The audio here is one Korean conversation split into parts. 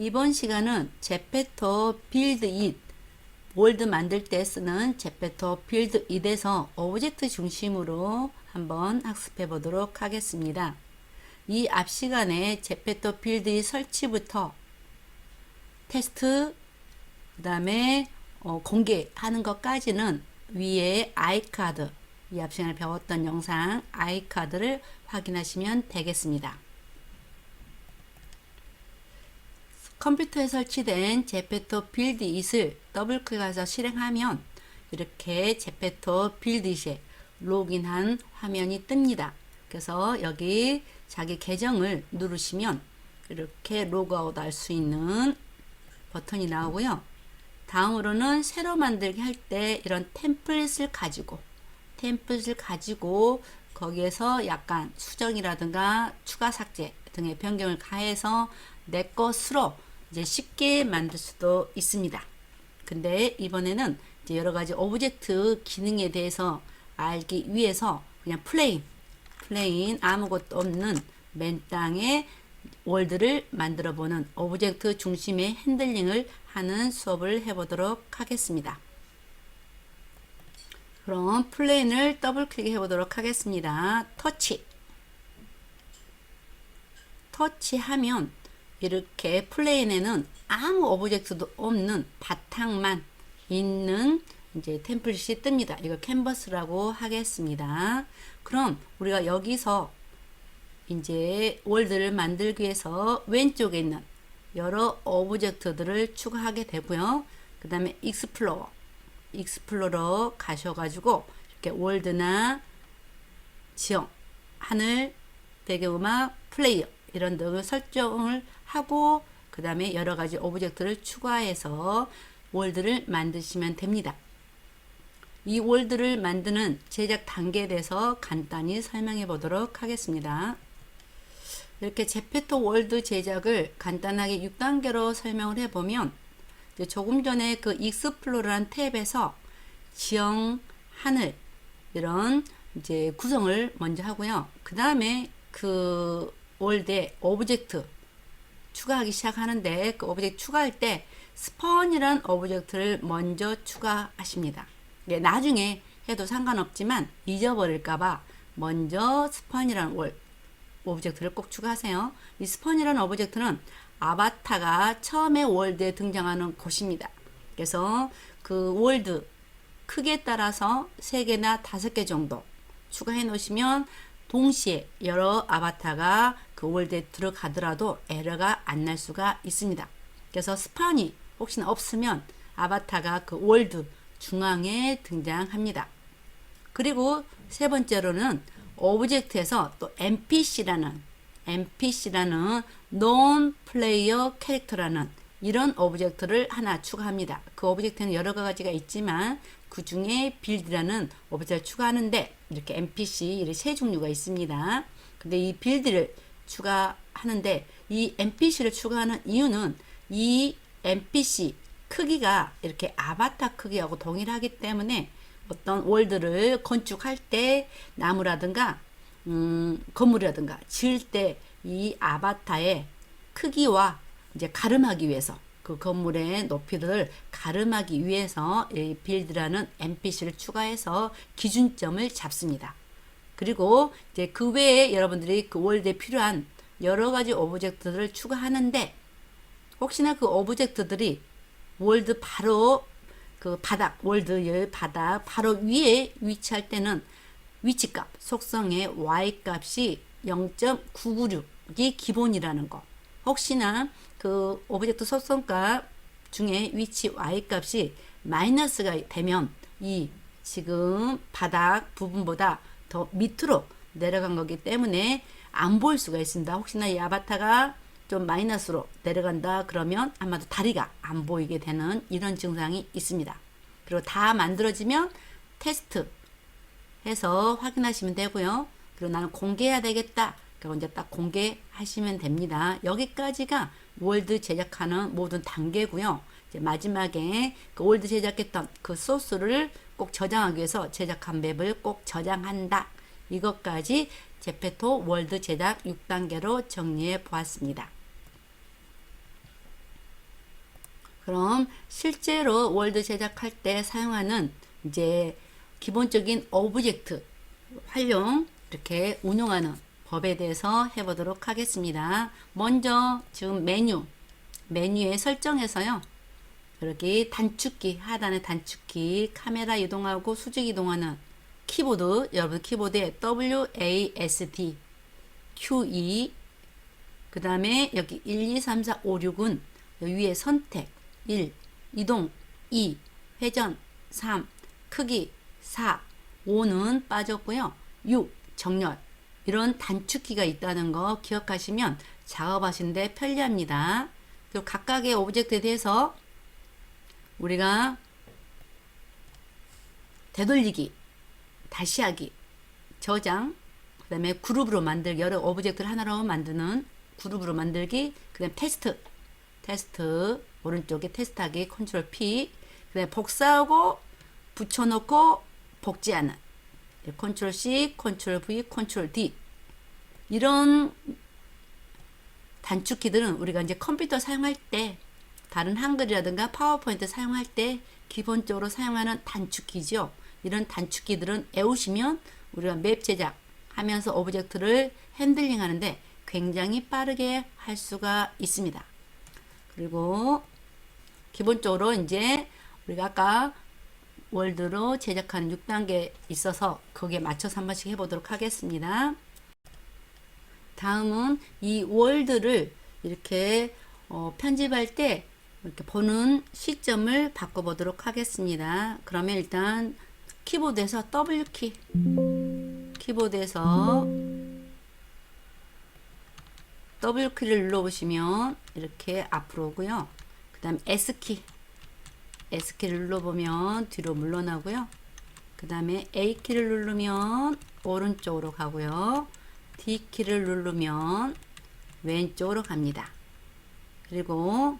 이번 시간은 제페토 빌드 잇, 월드 만들 때 쓰는 제페토 빌드 잇에서 오브젝트 중심으로 한번 학습해 보도록 하겠습니다. 이 앞 시간에 제페토 빌드 잇 설치부터 테스트, 그 다음에 공개하는 것까지는 위에 아이카드, 이 앞 시간에 배웠던 영상 아이카드를 확인하시면 되겠습니다. 컴퓨터에 설치된 제페토 빌드 잇을 더블 클릭해서 실행하면 이렇게 제페토 빌드 잇에 로그인한 화면이 뜹니다. 그래서 여기 자기 계정을 누르시면 이렇게 로그아웃 할 수 있는 버튼이 나오고요. 다음으로는 새로 만들기 할 때 이런 템플릿을 가지고 거기에서 약간 수정이라든가 추가 삭제 등의 변경을 가해서 내 것으로 이제 쉽게 만들 수도 있습니다. 근데 이번에는 이제 여러 가지 오브젝트 기능에 대해서 알기 위해서 그냥 플레인 아무것도 없는 맨 땅에 월드를 만들어 보는 오브젝트 중심의 핸들링을 하는 수업을 해보도록 하겠습니다. 그럼 플레인을 더블 클릭해 보도록 하겠습니다. 터치하면 이렇게 플레인에는 아무 오브젝트도 없는 바탕만 있는 이제 템플릿이 뜹니다. 이거 캔버스라고 하겠습니다. 그럼 우리가 여기서 이제 월드를 만들기 위해서 왼쪽에 있는 여러 오브젝트들을 추가하게 되고요. 그 다음에 익스플로러 가셔가지고 이렇게 월드나 지형, 하늘, 배경음악, 플레이어 이런 등을 설정을 하고 그 다음에 여러 가지 오브젝트를 추가해서 월드를 만드시면 됩니다. 이 월드를 만드는 제작 단계에 대해서 간단히 설명해 보도록 하겠습니다. 이렇게 제페토 월드 제작을 간단하게 6단계로 설명을 해보면 조금 전에 그 익스플로러란 탭에서 지형, 하늘 이런 이제 구성을 먼저 하고요. 그 다음에 그 월드에 오브젝트 추가하기 시작하는데 그 오브젝트 추가할 때 스폰이란 오브젝트를 먼저 추가하십니다. 나중에 해도 상관없지만 잊어버릴까봐 먼저 스폰이란 오브젝트를 꼭 추가하세요. 이 스폰이라는 오브젝트는 아바타가 처음에 월드에 등장하는 곳입니다. 그래서 그 월드 크기에 따라서 3개나 5개 정도 추가해 놓으시면 동시에 여러 아바타가 그 월드에 들어가더라도 에러가 안 날 수가 있습니다. 그래서 스폰이 혹시나 없으면 아바타가 그 월드 중앙에 등장합니다. 그리고 세 번째로는 오브젝트에서 또 NPC라는 Non Player Character라는 이런 오브젝트를 하나 추가합니다. 그 오브젝트는 여러 가지가 있지만 그 중에 빌드라는 오브젝트를 추가하는데 이렇게 NPC 이렇게 세 종류가 있습니다. 근데 이 빌드를 추가하는데 이 NPC를 추가하는 이유는 이 NPC 크기가 이렇게 아바타 크기하고 동일하기 때문에 어떤 월드를 건축할 때 나무라든가 건물이라든가 지을 때 이 아바타의 크기와 이제 가름하기 위해서 그 건물의 높이를 가름하기 위해서 이 빌드라는 NPC를 추가해서 기준점을 잡습니다. 그리고 이제 그 외에 여러분들이 그 월드에 필요한 여러 가지 오브젝트들을 추가하는데 혹시나 그 오브젝트들이 월드 바로 그 바닥, 월드의 바닥 바로 위에 위치할 때는 위치값, 속성의 y값이 0.996이 기본이라는 거. 혹시나 그 오브젝트 속성값 중에 위치 y값이 마이너스가 되면 이 지금 바닥 부분보다 더 밑으로 내려간 거기 때문에 안 보일 수가 있습니다. 혹시나 이 아바타가 좀 마이너스로 내려간다 그러면 아마도 다리가 안 보이게 되는 이런 증상이 있습니다. 그리고 다 만들어지면 테스트 해서 확인하시면 되고요. 그리고 나는 공개해야 되겠다. 그리고 이제 딱 공개하시면 됩니다. 여기까지가 월드 제작하는 모든 단계고요. 이제 마지막에 그 월드 제작했던 그 소스를 꼭 저장하기 위해서 제작한 맵을 꼭 저장한다. 이것까지 제페토 월드 제작 6단계로 정리해 보았습니다. 그럼 실제로 월드 제작할 때 사용하는 이제 기본적인 오브젝트 활용 이렇게 운용하는 법에 대해서 해보도록 하겠습니다. 먼저 지금 메뉴의 설정에서요. 이렇게 단축키, 하단의 단축키, 카메라 이동하고 수직 이동하는 키보드, 여러분 키보드에 WASD, QE, 그 다음에 여기 1, 2, 3, 4, 5, 6은 위에 선택, 1, 이동, 2, 회전, 3, 크기, 4, 5는 빠졌고요. 6, 정렬. 이런 단축키가 있다는 거 기억하시면 작업하시는데 편리합니다. 그리고 각각의 오브젝트에 대해서 우리가 되돌리기, 다시 하기, 저장, 그 다음에 그룹으로 만들기, 여러 오브젝트를 하나로 만드는 그룹으로 만들기, 그 다음에 테스트, 오른쪽에 테스트하기, 컨트롤 P, 그 다음에 복사하고 붙여놓고 복제하는, 컨트롤 C, 컨트롤 V, 컨트롤 D. 이런 단축키들은 우리가 이제 컴퓨터 사용할 때, 다른 한글이라든가 파워포인트 사용할 때 기본적으로 사용하는 단축키죠. 이런 단축키들은 외우시면 우리가 맵 제작하면서 오브젝트를 핸들링 하는데 굉장히 빠르게 할 수가 있습니다. 그리고 기본적으로 이제 우리가 아까 월드로 제작한 6단계 있어서 거기에 맞춰서 한 번씩 해보도록 하겠습니다. 다음은 이 월드를 이렇게 편집할 때 이렇게 보는 시점을 바꿔보도록 하겠습니다. 그러면 일단 키보드에서 W키, 키보드에서 W키를 눌러보시면 이렇게 앞으로 오고요. 그 다음 S키를 눌러보면 뒤로 물러나고요. 그 다음에 A키를 누르면 오른쪽으로 가고요. D키를 누르면 왼쪽으로 갑니다. 그리고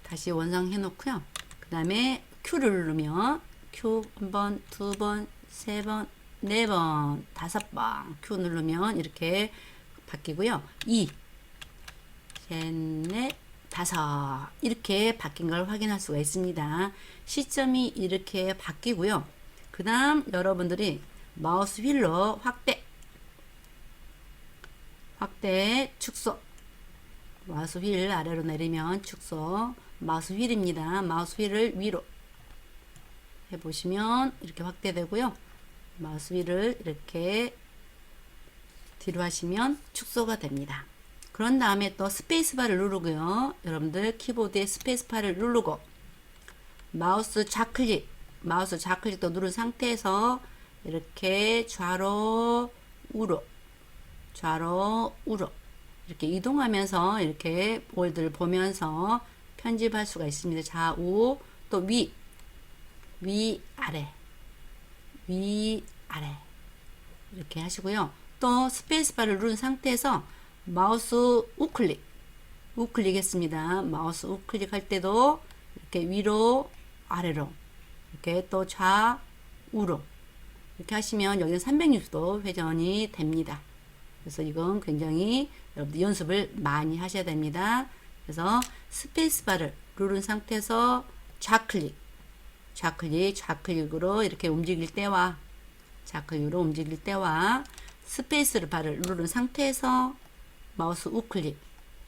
다시 원상해 놓고요. 그 다음에 Q를 누르면 Q 한 번, 두 번, 세 번, 네 번, 다섯 번 Q 누르면 이렇게 바뀌고요. 2, 셋, 넷, 다섯 이렇게 바뀐 걸 확인할 수가 있습니다. 시점이 이렇게 바뀌고요. 그 다음 여러분들이 마우스 휠로 확대, 축소, 마우스 휠 아래로 내리면 축소, 마우스 휠입니다. 마우스 휠을 위로 해보시면 이렇게 확대되고요. 마우스 휠을 이렇게 뒤로 하시면 축소가 됩니다. 그런 다음에 또 스페이스바를 누르고요. 여러분들 키보드에 스페이스바를 누르고 마우스 좌클릭도 누른 상태에서 이렇게 좌로 우로 이렇게 이동하면서 이렇게 월드를 보면서 편집할 수가 있습니다. 좌우 또 위 아래 이렇게 하시고요. 또 스페이스바를 누른 상태에서 마우스 우클릭 했습니다. 마우스 우클릭 할 때도 이렇게 위로 아래로 이렇게 또 좌우로 이렇게 하시면 여기는 360도 회전이 됩니다. 그래서 이건 굉장히 여러분들 연습을 많이 하셔야 됩니다. 그래서 스페이스바를 누른 상태에서 좌클릭으로 이렇게 움직일 때와 스페이스 바를 누른 상태에서 마우스 우클릭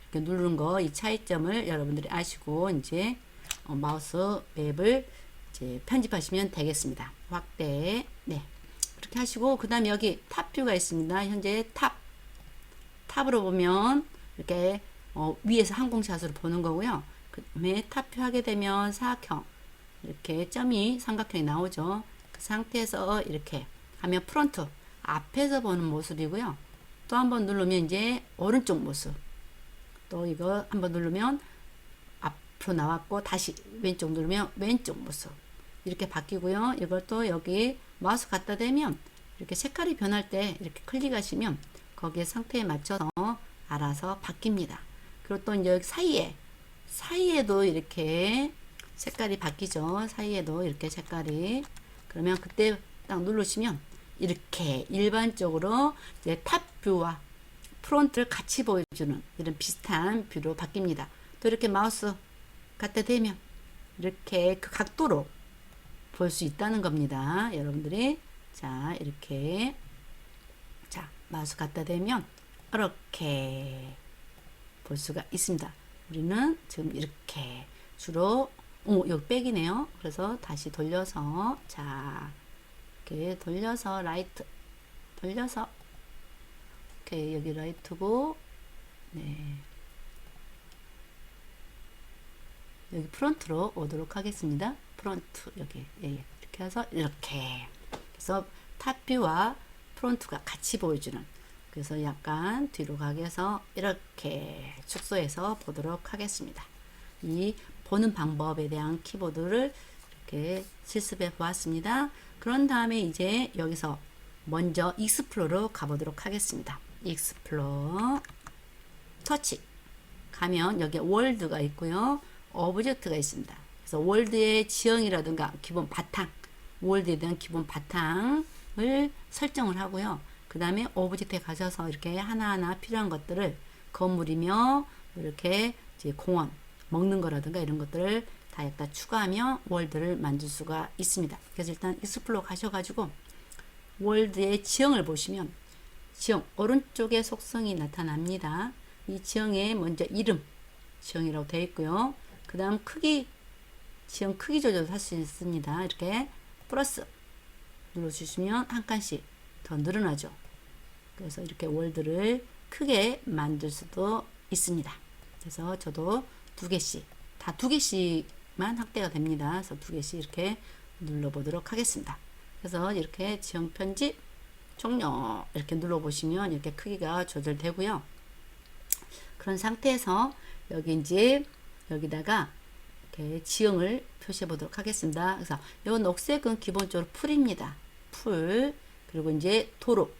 이렇게 누르는 거 이 차이점을 여러분들이 아시고 이제 마우스 맵을 이제 편집하시면 되겠습니다. 확대, 네. 그렇게 하시고 그 다음에 여기 탑뷰가 있습니다. 현재 탑으로 보면 이렇게 위에서 항공샷으로 보는 거고요. 그 다음에 탑뷰 하게 되면 사각형 이렇게 점이 삼각형이 나오죠. 그 상태에서 이렇게 하면 프론트 앞에서 보는 모습이고요. 또 한번 누르면 이제 오른쪽 모습, 또 이거 한번 누르면 앞으로 나왔고 다시 왼쪽 누르면 왼쪽 모습 이렇게 바뀌고요. 이걸 또 여기 마우스 갖다 대면 이렇게 색깔이 변할 때 이렇게 클릭하시면 거기에 상태에 맞춰서 알아서 바뀝니다. 그리고 또 이제 여기 사이에도 이렇게 색깔이 바뀌죠. 사이에도 이렇게 색깔이, 그러면 그때 딱 누르시면 이렇게 일반적으로 이제 탑 뷰와 프론트를 같이 보여주는 이런 비슷한 뷰로 바뀝니다. 또 이렇게 마우스 갖다 대면 이렇게 그 각도로 볼 수 있다는 겁니다. 여러분들이 자 이렇게 자 마우스 갖다 대면 이렇게 볼 수가 있습니다. 우리는 지금 이렇게 주로 여기 백이네요. 그래서 다시 돌려서 자 이렇게 돌려서 라이트 돌려서 오케이 여기 라이트고 네 여기 프론트로 오도록 하겠습니다. 프론트 여기 예, 이렇게 해서 이렇게 그래서 탑뷰와 프론트가 같이 보여주는 그래서 약간 뒤로 가게 해서 이렇게 축소해서 보도록 하겠습니다. 이 보는 방법에 대한 키보드를 이렇게 실습해 보았습니다. 그런 다음에 이제 여기서 먼저 익스플로러로 가보도록 하겠습니다. 익스플로러 터치 가면 여기 월드가 있고요. 오브젝트가 있습니다. 그래서 월드의 지형이라든가 기본 바탕 월드에 대한 기본 바탕을 설정을 하고요. 그 다음에 오브젝트에 가셔서 이렇게 하나하나 필요한 것들을 건물이며 이렇게 이제 공원 먹는 거라든가 이런 것들을 다 여기다 추가하며 월드를 만들 수가 있습니다. 그래서 일단 익스플로러 가셔가지고 월드의 지형을 보시면 지형 오른쪽에 속성이 나타납니다. 이 지형에 먼저 이름 지형이라고 되어 있고요. 그 다음 크기 지형 크기 조절도 할 수 있습니다. 이렇게 플러스 눌러주시면 한 칸씩 더 늘어나죠. 그래서 이렇게 월드를 크게 만들 수도 있습니다. 그래서 저도 두 개씩 다 두 개씩만 확대가 됩니다. 그래서 두 개씩 이렇게 눌러보도록 하겠습니다. 그래서 이렇게 지형 편집 종료 이렇게 눌러보시면 이렇게 크기가 조절되고요. 그런 상태에서 여기 이제 여기다가 이렇게 지형을 표시해 보도록 하겠습니다. 그래서 이 녹색은 기본적으로 풀입니다. 풀 그리고 이제 도로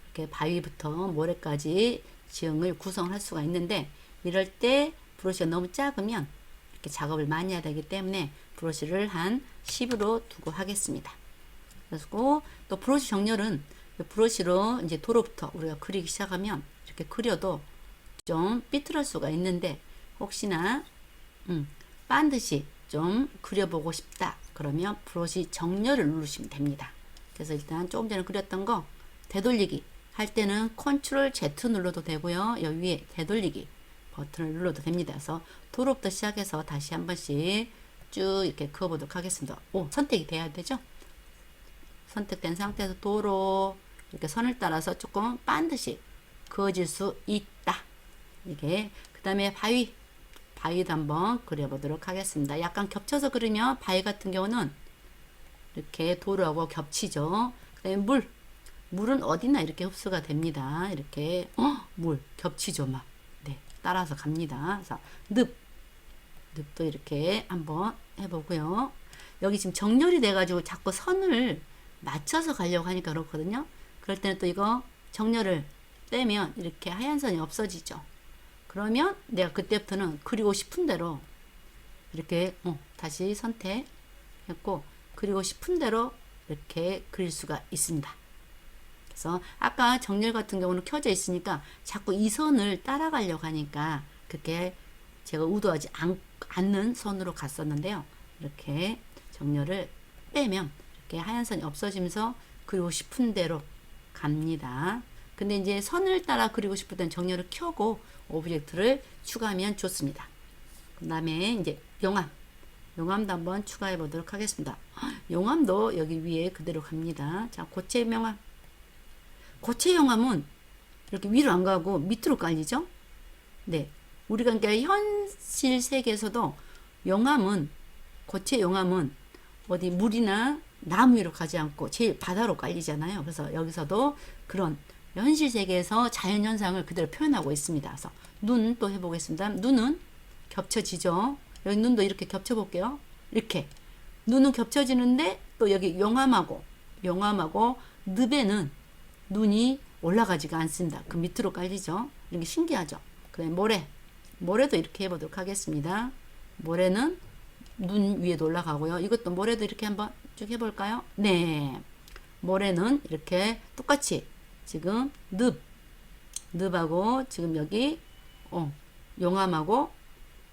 이렇게 바위부터 모래까지 지형을 구성할 수가 있는데 이럴 때 브러쉬가 너무 작으면 이렇게 작업을 많이 해야 되기 때문에 브러쉬를 한 10으로 두고 하겠습니다. 그리고 또 브러쉬 정렬은 브러쉬로 이제 도로부터 우리가 그리기 시작하면 이렇게 그려도 좀 삐뚤할 수가 있는데 혹시나 반드시 좀 그려보고 싶다 그러면 브러쉬 정렬을 누르시면 됩니다. 그래서 일단 조금 전에 그렸던 거 되돌리기 할 때는 컨트롤 Z 눌러도 되고요. 여기 위에 되돌리기 버튼을 눌러도 됩니다. 그래서 도로부터 시작해서 다시 한 번씩 쭉 이렇게 그어보도록 하겠습니다. 선택이 돼야 되죠. 선택된 상태에서 도로 이렇게 선을 따라서 조금 반드시 그어질 수 있다. 이게 그 다음에 바위도 한번 그려보도록 하겠습니다. 약간 겹쳐서 그리면 바위 같은 경우는 이렇게 도로하고 겹치죠. 그 다음에 물은 어디나 이렇게 흡수가 됩니다. 이렇게 물 겹치죠 막. 네, 따라서 갑니다. 그래서 늪도 이렇게 한번 해보고요. 여기 지금 정렬이 돼가지고 자꾸 선을 맞춰서 가려고 하니까 그렇거든요. 그럴 때는 또 이거 정렬을 떼면 이렇게 하얀 선이 없어지죠. 그러면 내가 그때부터는 그리고 싶은 대로 이렇게 다시 선택했고 그리고 싶은 대로 이렇게 그릴 수가 있습니다. 그래서 아까 정렬 같은 경우는 켜져 있으니까 자꾸 이 선을 따라가려고 하니까 그렇게 제가 의도하지 않는 선으로 갔었는데요. 이렇게 정렬을 빼면 이렇게 하얀 선이 없어지면서 그리고 싶은 대로 갑니다. 근데 이제 선을 따라 그리고 싶을 땐 정렬을 켜고 오브젝트를 추가하면 좋습니다. 그 다음에 이제 용암도 한번 추가해 보도록 하겠습니다. 용암도 여기 위에 그대로 갑니다. 자, 고체 용암은 이렇게 위로 안 가고 밑으로 깔리죠? 네. 우리가 그러니까 현실 세계에서도 고체 용암은 어디 물이나 나무 위로 가지 않고 제일 바다로 깔리잖아요. 그래서 여기서도 그런 현실 세계에서 자연 현상을 그대로 표현하고 있습니다. 그래서 눈 또 해보겠습니다. 눈은 겹쳐지죠. 여기 눈도 이렇게 겹쳐볼게요. 이렇게 눈은 겹쳐지는데 또 여기 용암하고 늪에는 눈이 올라가지가 않습니다. 그 밑으로 깔리죠. 이렇게 신기하죠. 그다음에 모래도 이렇게 해보도록 하겠습니다. 모래는 눈 위에도 올라가고요. 이것도 모래도 이렇게 한번 쭉 해볼까요? 네. 모래는 이렇게 똑같이 지금 늪하고 지금 여기 용암하고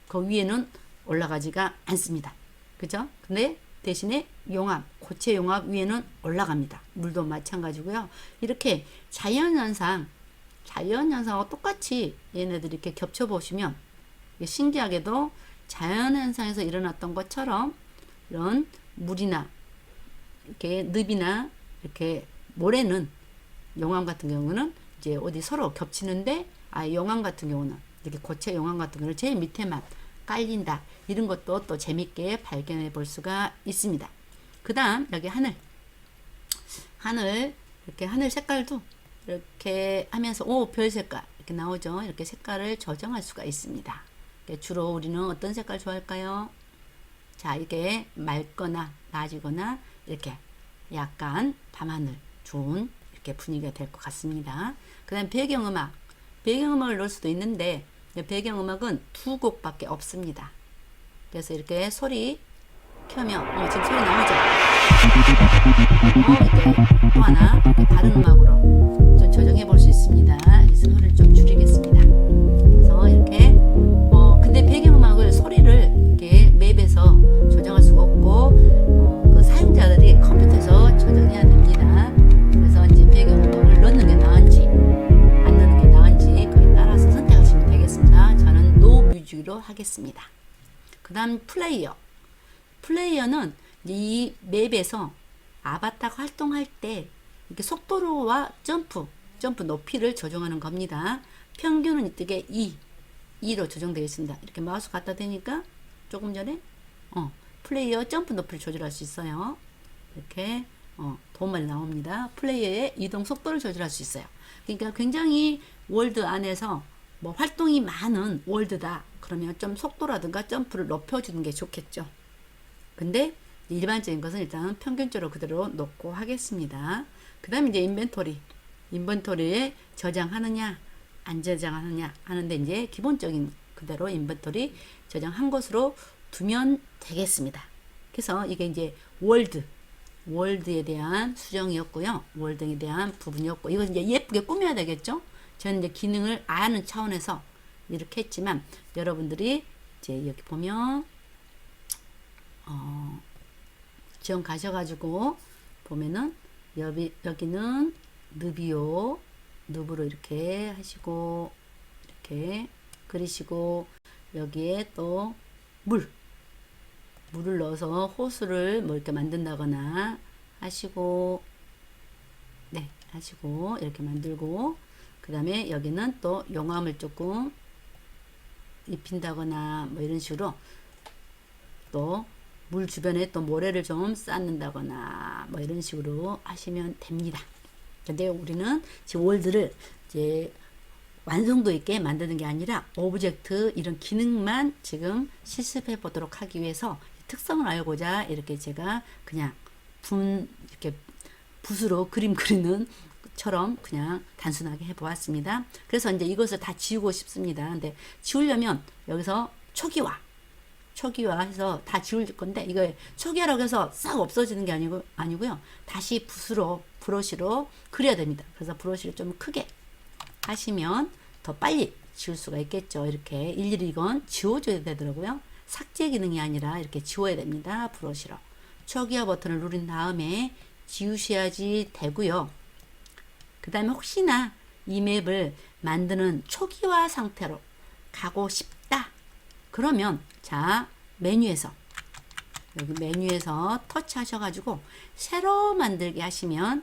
그 위에는 올라가지가 않습니다. 그죠? 근데 대신에 용암, 고체 용암 위에는 올라갑니다. 물도 마찬가지고요. 이렇게 자연현상하고 똑같이 얘네들이 이렇게 겹쳐보시면 신기하게도 자연현상에서 일어났던 것처럼 이런 물이나 이렇게 늪이나 이렇게 모래는 용암 같은 경우는 이제 어디 서로 겹치는데 용암 같은 경우는 이렇게 고체 용암 같은 경우는 제일 밑에만 깔린다. 이런 것도 또 재밌게 발견해 볼 수가 있습니다. 그 다음 여기 하늘 이렇게 하늘 색깔도 이렇게 하면서 별 색깔 이렇게 나오죠. 이렇게 색깔을 조정할 수가 있습니다. 주로 우리는 어떤 색깔 좋아할까요? 자, 이게 맑거나 낮이거나 이렇게 약간 밤하늘 좋은 이렇게 분위기가 될 것 같습니다. 그 다음 배경음악을 넣을 수도 있는데 배경음악은 2곡밖에 없습니다. 그래서 이렇게 소리 켜면 지금 소리 나오죠? 이렇게 또 하나 이렇게 다른 음악으로 좀 조정해 볼 수 있습니다. 그래서 소리를 좀 줄이겠습니다. 그래서 이렇게 근데 배경음악을 소리를 이렇게 맵에서 조정할 수가 없고 그 사용자들이 컴퓨터에서 조정해야 됩니다. 그래서 이제 배경음악을 넣는 게 나은지 안 넣는 게 나은지 그에 따라서 선택하시면 되겠습니다. 저는 노 뮤직으로 하겠습니다. 그 다음 플레이어는 이 맵에서 아바타가 활동할 때 이렇게 속도와 점프 높이를 조정하는 겁니다. 평균은 이쪽에 2로 조정되어 있습니다. 이렇게 마우스 갖다 대니까 조금 전에 플레이어 점프 높이를 조절할 수 있어요. 이렇게 도움말이 나옵니다. 플레이어의 이동 속도를 조절할 수 있어요. 그러니까 굉장히 월드 안에서 뭐 활동이 많은 월드다. 그러면 좀 속도라든가 점프를 높여주는 게 좋겠죠. 근데 일반적인 것은 일단 평균적으로 그대로 놓고 하겠습니다. 그 다음에 이제 인벤토리에 저장하느냐 안 저장하느냐 하는데 이제 기본적인 그대로 인벤토리 저장한 것으로 두면 되겠습니다. 그래서 이게 이제 월드에 대한 수정이었고요. 월드에 대한 부분이었고 이거 이제 예쁘게 꾸며야 되겠죠. 저는 이제 기능을 아는 차원에서 이렇게 했지만 여러분들이 이제 여기 보면 지원 가셔가지고 보면은 여기는 늪이요. 늪으로 이렇게 하시고 이렇게 그리시고 여기에 또 물을 넣어서 호수를 뭐 이렇게 만든다거나 하시고 하시고 이렇게 만들고 그 다음에 여기는 또 용암을 조금 입힌다거나 뭐 이런 식으로 또 물 주변에 또 모래를 좀 쌓는다거나 뭐 이런 식으로 하시면 됩니다. 근데 우리는 지금 월드를 이제 완성도 있게 만드는 게 아니라 오브젝트 이런 기능만 지금 실습해 보도록 하기 위해서 특성을 알고자 이렇게 제가 그냥 이렇게 붓으로 그림 그리는 처럼 그냥 단순하게 해 보았습니다. 그래서 이제 이것을 다 지우고 싶습니다. 근데 지우려면 여기서 초기화 해서 다 지울 건데 이거 초기화라고 해서 싹 없어지는 게 아니고요. 다시 브러쉬로 그려야 됩니다. 그래서 브러쉬를 좀 크게 하시면 더 빨리 지울 수가 있겠죠. 이렇게 일일이 이건 지워줘야 되더라고요. 삭제 기능이 아니라 이렇게 지워야 됩니다. 브러쉬로. 초기화 버튼을 누른 다음에 지우셔야지 되고요. 그 다음에 혹시나 이 맵을 만드는 초기화 상태로 가고 싶다. 그러면 자 여기 메뉴에서 터치 하셔가지고 새로 만들기 하시면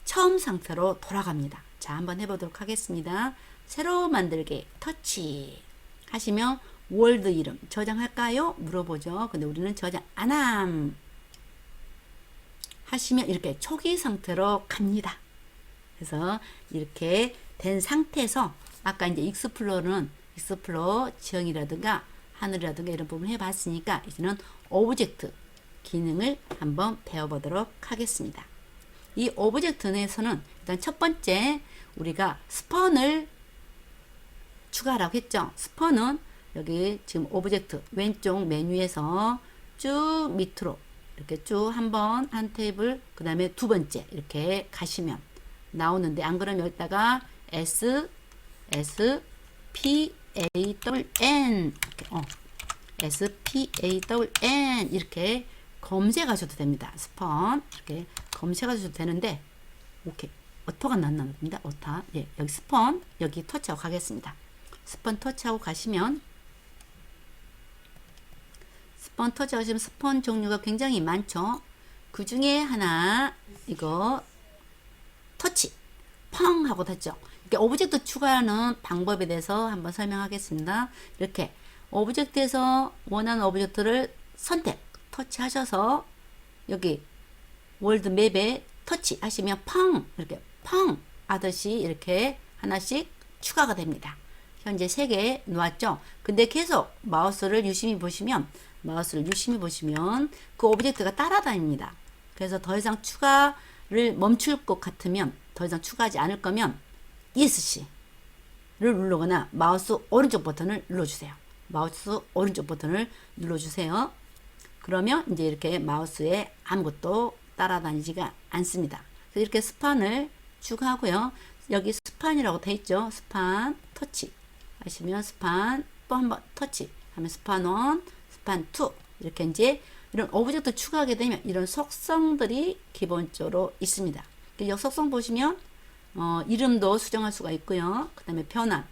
처음 상태로 돌아갑니다. 자 한번 해보도록 하겠습니다. 새로 만들기 터치 하시면 월드 이름 저장할까요? 물어보죠. 근데 우리는 저장 안함 하시면 이렇게 초기 상태로 갑니다. 그래서 이렇게 된 상태에서 아까 이제 익스플로러 지형이라든가 하늘이라든가 이런 부분 해봤으니까 이제는 오브젝트 기능을 한번 배워보도록 하겠습니다. 이 오브젝트 내에서는 일단 첫 번째 우리가 스펀을 추가하라고 했죠. 스펀은 여기 지금 오브젝트 왼쪽 메뉴에서 쭉 밑으로 이렇게 쭉 한번 한 테이블 그 다음에 두 번째 이렇게 가시면 나오는데 안 그러면 여기다가 S P A N SPAWN 이렇게 검색하셔도 됩니다. 스펀 이렇게 검색하셔도 되는데 오케이 오토가 나옵니다. 오타 예 여기 스펀 여기 터치하고 가겠습니다. 스펀 터치하고 가시면 스펀 터치하시면 스펀 종류가 굉장히 많죠. 그 중에 하나 이거 터치 펑 하고 닫죠. 이렇게 오브젝트 추가하는 방법에 대해서 한번 설명하겠습니다. 이렇게 오브젝트에서 원하는 오브젝트를 선택 터치하셔서 여기 월드 맵에 터치 하시면 펑 이렇게 펑 하듯이 이렇게 하나씩 추가가 됩니다. 현재 3개 놓았죠. 근데 계속 마우스를 유심히 보시면 그 오브젝트가 따라다닙니다. 그래서 더 이상 추가를 멈출 것 같으면 더 이상 추가하지 않을 거면 ESC를 누르거나 마우스 오른쪽 버튼을 눌러주세요. 마우스 오른쪽 버튼을 눌러주세요. 그러면 이제 이렇게 마우스에 아무것도 따라다니지가 않습니다. 그래서 이렇게 스판을 추가하고요. 여기 스판이라고 되어 있죠. 스판 터치 하시면 스판 또 한번 터치 하면 스판 1, 스판 2 이렇게 이제 이런 오브젝트 추가하게 되면 이런 속성들이 기본적으로 있습니다. 이 속성 보시면 이름도 수정할 수가 있고요. 그 다음에 변환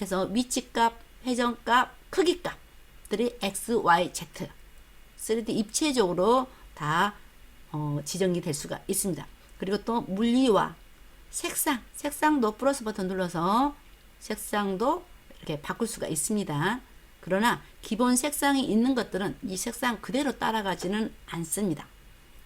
해서 위치값, 회전값, 크기값들이 X, Y, Z 3D 입체적으로 다 지정이 될 수가 있습니다. 그리고 또 물리와 색상도 플러스 버튼 눌러서 색상도 이렇게 바꿀 수가 있습니다. 그러나 기본 색상이 있는 것들은 이 색상 그대로 따라가지는 않습니다.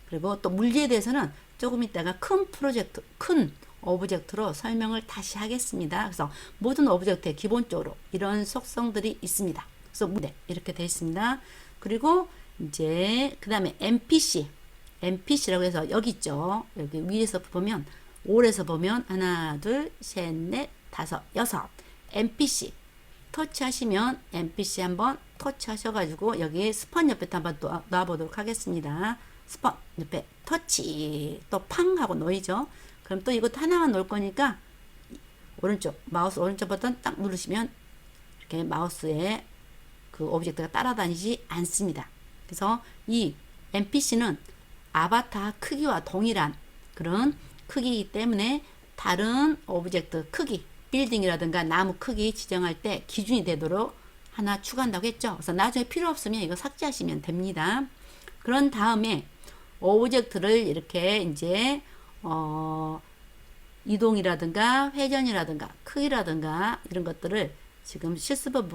그리고 또 물리에 대해서는 조금 이따가 큰 오브젝트로 설명을 다시 하겠습니다. 그래서 모든 오브젝트에 기본적으로 이런 속성들이 있습니다. 그래서 이렇게 되어 있습니다. 그리고 이제 그 다음에 NPC라고 해서 여기 있죠. 여기 위에서 보면 5에서 보면 하나, 둘, 셋, 넷, 다섯, 여섯 NPC 터치하시면 NPC 한번 터치하셔가지고 여기 스펀 옆에 한번 놔보도록 하겠습니다. 스펀 옆에 터치 또 팡 하고 놓이죠. 그럼 또 이것도 하나만 놓을 거니까 마우스 오른쪽 버튼 딱 누르시면 이렇게 마우스에 그 오브젝트가 따라다니지 않습니다. 그래서 이 NPC는 아바타 크기와 동일한 그런 크기이기 때문에 다른 오브젝트 크기 빌딩이라든가 나무 크기 지정할 때 기준이 되도록 하나 추가한다고 했죠. 그래서 나중에 필요 없으면 이거 삭제하시면 됩니다. 그런 다음에 오브젝트를 이렇게 이제 이동이라든가 회전이라든가 크기라든가 이런 것들을 지금 실습을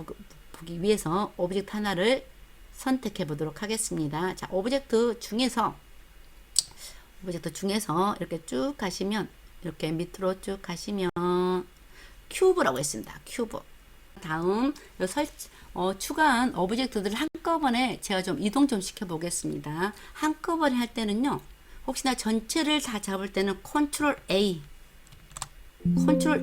보기 위해서 오브젝트 하나를 선택해 보도록 하겠습니다. 자, 오브젝트 중에서 이렇게 쭉 가시면 이렇게 밑으로 쭉 가시면 큐브라고 있습니다. 큐브. 다음 추가한 오브젝트들을 한꺼번에 제가 좀 이동 좀 시켜 보겠습니다. 한꺼번에 할 때는요. 혹시나 전체를 다 잡을 때는 컨트롤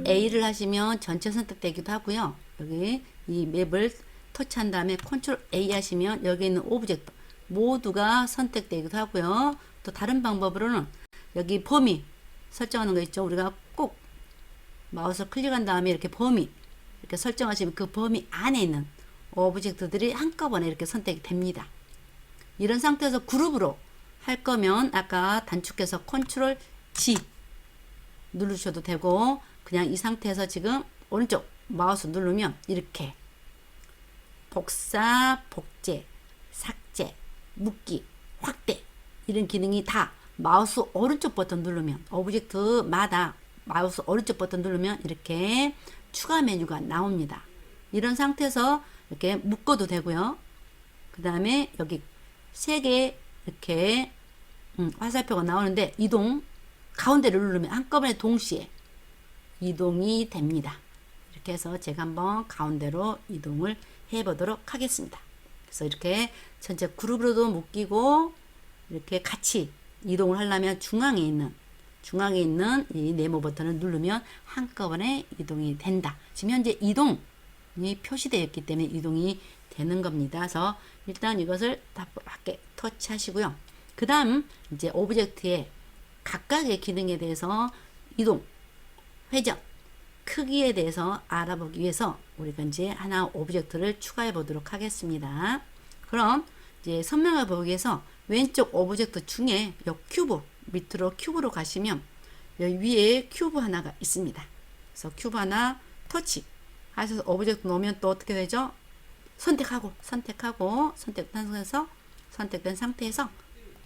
A를 하시면 전체 선택되기도 하고요. 여기 이 맵을 터치한 다음에 컨트롤 A 하시면 여기 있는 오브젝트 모두가 선택되기도 하고요. 또 다른 방법으로는 여기 범위 설정하는 거 있죠. 우리가 꼭 마우스 클릭한 다음에 이렇게 범위 이렇게 설정하시면 그 범위 안에 있는 오브젝트들이 한꺼번에 이렇게 선택이 됩니다. 이런 상태에서 그룹으로 할 거면 아까 단축해서 컨트롤 G 누르셔도 되고 그냥 이 상태에서 지금 오른쪽 마우스 누르면 이렇게 복사, 복제, 삭제, 묶기, 확대 이런 기능이 다 마우스 오른쪽 버튼 누르면 오브젝트마다 마우스 오른쪽 버튼 누르면 이렇게 추가 메뉴가 나옵니다. 이런 상태에서 이렇게 묶어도 되고요. 그 다음에 여기 3개 이렇게 화살표가 나오는데 이동 가운데를 누르면 한꺼번에 동시에 이동이 됩니다. 이렇게 해서 제가 한번 가운데로 이동을 해 보도록 하겠습니다. 그래서 이렇게 전체 그룹으로도 묶이고 이렇게 같이 이동을 하려면 중앙에 있는 이 네모 버튼을 누르면 한꺼번에 이동이 된다. 지금 현재 이동이 표시되어 있기 때문에 이동이 되는 겁니다. 그래서 일단 이것을 다 밖에 터치하시고요. 그 다음 이제 오브젝트의 각각의 기능에 대해서 이동, 회전, 크기에 대해서 알아보기 위해서 우리가 이제 하나 오브젝트를 추가해 보도록 하겠습니다. 그럼 이제 선명하게 보기 위해서 왼쪽 오브젝트 중에 이 큐브 밑으로 큐브로 가시면 여기 위에 큐브 하나가 있습니다. 그래서 큐브 하나 터치 하셔서 오브젝트 놓으면 또 어떻게 되죠? 선택하고 선택된 상태에서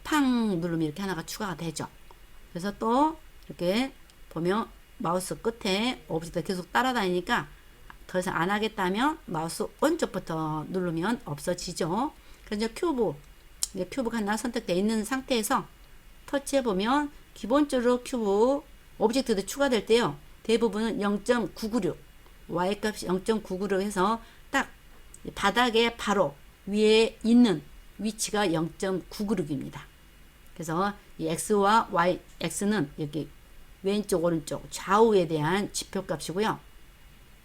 팡 누르면 이렇게 하나가 추가가 되죠. 그래서 또 이렇게 보면 마우스 끝에 오브젝트가 계속 따라다니니까 더 이상 안 하겠다면 마우스 오른쪽부터 누르면 없어지죠. 그래서 이제 큐브가 하나 선택되어 있는 상태에서 터치해 보면 기본적으로 큐브 오브젝트도 추가될 때요. 대부분은 0.996 y 값이 0.996 해서 딱 바닥에 바로 위에 있는 위치가 0.996입니다. 그래서 이 x와 y, x는 여기 왼쪽 오른쪽 좌우에 대한 지표값이고요.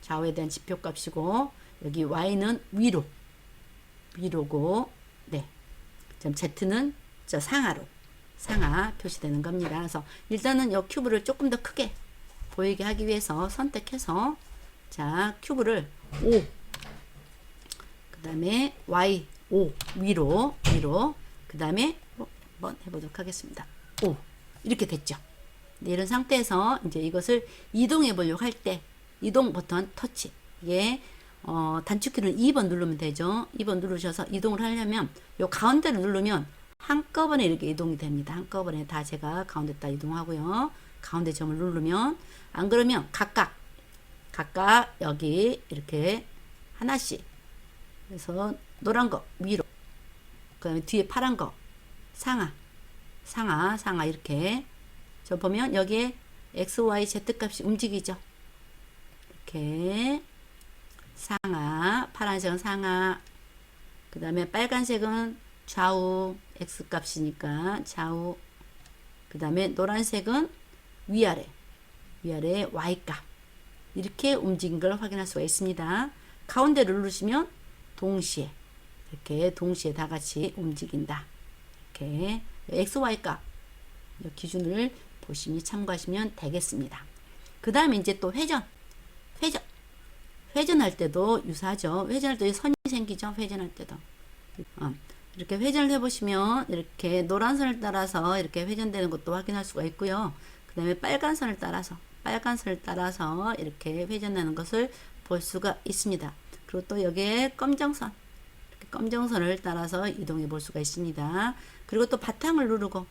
좌우에 대한 지표값이고 여기 y는 위로고 네. z는 저 상하 표시되는 겁니다. 그래서 일단은 이 큐브를 조금 더 크게 보이게 하기 위해서 선택해서 자 큐브를 5 그 다음에 y 5 위로 그 다음에 한번 해보도록 하겠습니다. 5 이렇게 됐죠. 네, 이런 상태에서 이제 이것을 이동해 보려고 할 때 이동 버튼 터치 이게 단축키는 2번 누르면 되죠. 2번 누르셔서 이동을 하려면 요 가운데를 누르면 한꺼번에 이렇게 이동이 됩니다. 한꺼번에 다 제가 가운데다 이동하고요. 가운데 점을 누르면 안 그러면 각각 여기 이렇게 하나씩 그래서 노란 거 위로 그 다음에 뒤에 파란 거 상하 이렇게 저 보면 여기에 x, y, z 값이 움직이죠. 이렇게 상하 파란색은 상하 그 다음에 빨간색은 좌우 x 값이니까 좌우 그 다음에 노란색은 위아래 y 값 이렇게 움직인 걸 확인할 수가 있습니다. 가운데를 누르시면 동시에 다 같이 움직인다. 이렇게 x, y 값 기준을 보시면 참고하시면 되겠습니다. 그 다음에 이제 또 회전할 때도 유사하죠. 회전할 때 선이 생기죠. 회전할 때도 이렇게 회전을 해보시면 이렇게 노란 선을 따라서 이렇게 회전되는 것도 확인할 수가 있고요. 그 다음에 빨간 선을 따라서 이렇게 회전하는 것을 볼 수가 있습니다. 그리고 또 여기에 검정선을 따라서 이동해 볼 수가 있습니다. 그리고 또 바탕을 누르고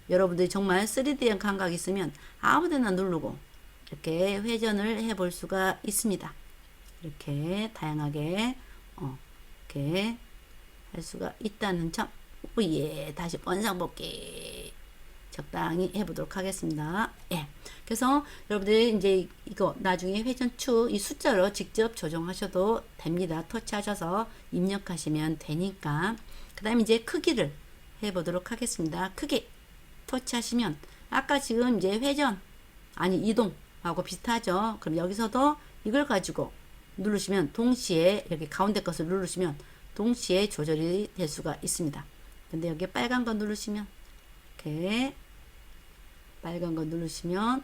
여러분들이 정말 3D형 감각이 있으면 아무데나 누르고 이렇게 회전을 해 볼 수가 있습니다. 이렇게 다양하게 이렇게 할 수가 있다는 점. 예, 다시 원상복귀 적당히 해보도록 하겠습니다. 예. 그래서 여러분들이 이제 이거 나중에 회전축 이 숫자로 직접 조정하셔도 됩니다. 터치하셔서 입력하시면 되니까. 그 다음에 이제 크기를 해보도록 하겠습니다. 크기 터치하시면 아까 지금 이제 이동하고 비슷하죠. 그럼 여기서도 이걸 가지고 누르시면 동시에 여기 가운데 것을 누르시면 동시에 조절이 될 수가 있습니다. 근데 여기 빨간 거 누르시면 이렇게 빨간 거 누르시면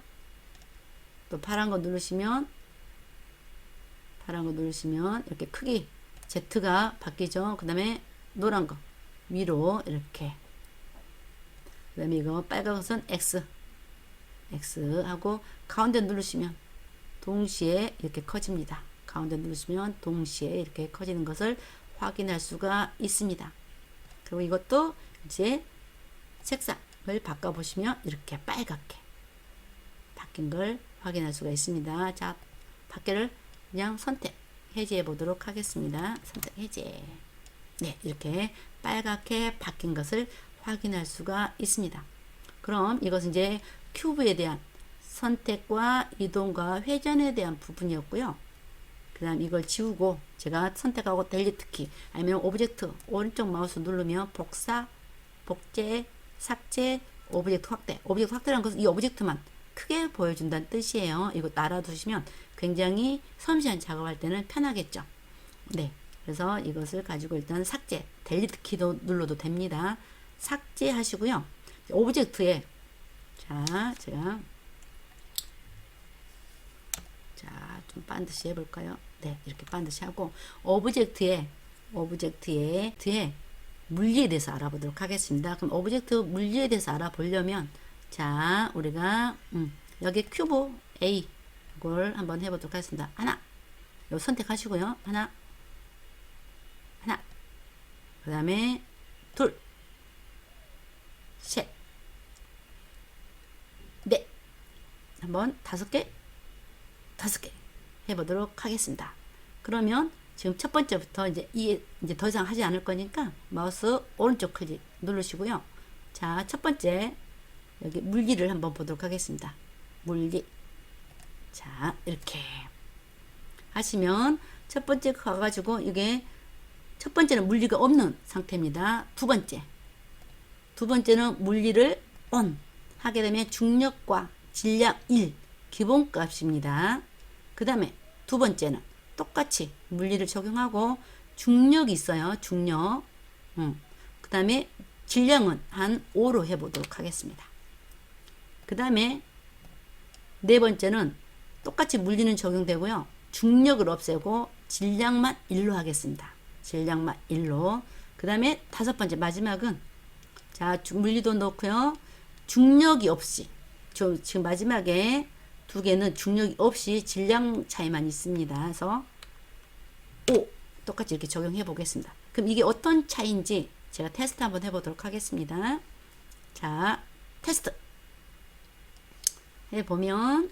또 파란 거 누르시면 이렇게 크기 Z가 바뀌죠. 그 다음에 노란 거 위로 이렇게 그 다음에 이거 빨간 것은 X 하고 가운데 누르시면 동시에 이렇게 커집니다. 가운데 누르시면 동시에 이렇게 커지는 것을 확인할 수가 있습니다. 그리고 이것도 이제 색상을 바꿔보시면 이렇게 빨갛게 바뀐 걸 확인할 수가 있습니다. 자, 밖에를 그냥 해제해 보도록 하겠습니다. 선택 해제. 네, 이렇게 빨갛게 바뀐 것을 확인할 수가 있습니다. 그럼 이것은 이제 큐브에 대한 선택과 이동과 회전에 대한 부분이었고요. 그 다음 이걸 지우고 제가 선택하고 델리트 키 아니면 오브젝트 오른쪽 마우스 누르면 복사, 복제, 삭제, 오브젝트 확대. 오브젝트 확대라는 것은 이 오브젝트만 크게 보여준다는 뜻이에요. 이거 알아두시면 굉장히 섬세한 작업할 때는 편하겠죠. 네. 그래서 이것을 가지고 일단 삭제, 델리트 키도 눌러도 됩니다. 삭제 하시고요. 오브젝트에 제가 좀 반드시 해볼까요? 네, 이렇게 반드시 하고 오브젝트에 오브젝트의 뒤에 물리에 대해서 알아보도록 하겠습니다. 그럼 오브젝트 물리에 대해서 알아보려면 자 우리가 여기 큐브 A 이걸 한번 해보도록 하겠습니다. 하나 요 선택하시고요. 하나 그 다음에 둘 셋 넷 한번 다섯 개 해보도록 하겠습니다. 그러면 지금 첫 번째부터 이제 더 이상 하지 않을 거니까 마우스 오른쪽 클릭 누르시고요. 자, 첫 번째 여기 물리를 한번 보도록 하겠습니다. 물리. 자, 이렇게 하시면 첫 번째 가가지고 이게 첫 번째는 물리가 없는 상태입니다. 두 번째는 물리를 ON 하게 되면 중력과 질량 1 기본값입니다. 그 다음에 두 번째는 똑같이 물리를 적용하고 중력이 있어요. 중력. 그 다음에 질량은 한 5로 해보도록 하겠습니다. 그 다음에 네 번째는 똑같이 물리는 적용되고요. 중력을 없애고 질량만 1로 하겠습니다. 질량만 1로. 그 다음에 다섯 번째 마지막은 자 물리도 넣고요. 중력이 없이 지금 마지막에 두 개는 중력이 없이 질량 차이만 있습니다. 그래서 5 똑같이 이렇게 적용해 보겠습니다. 그럼 이게 어떤 차이인지 제가 테스트 한번 해보도록 하겠습니다. 자 테스트 해보면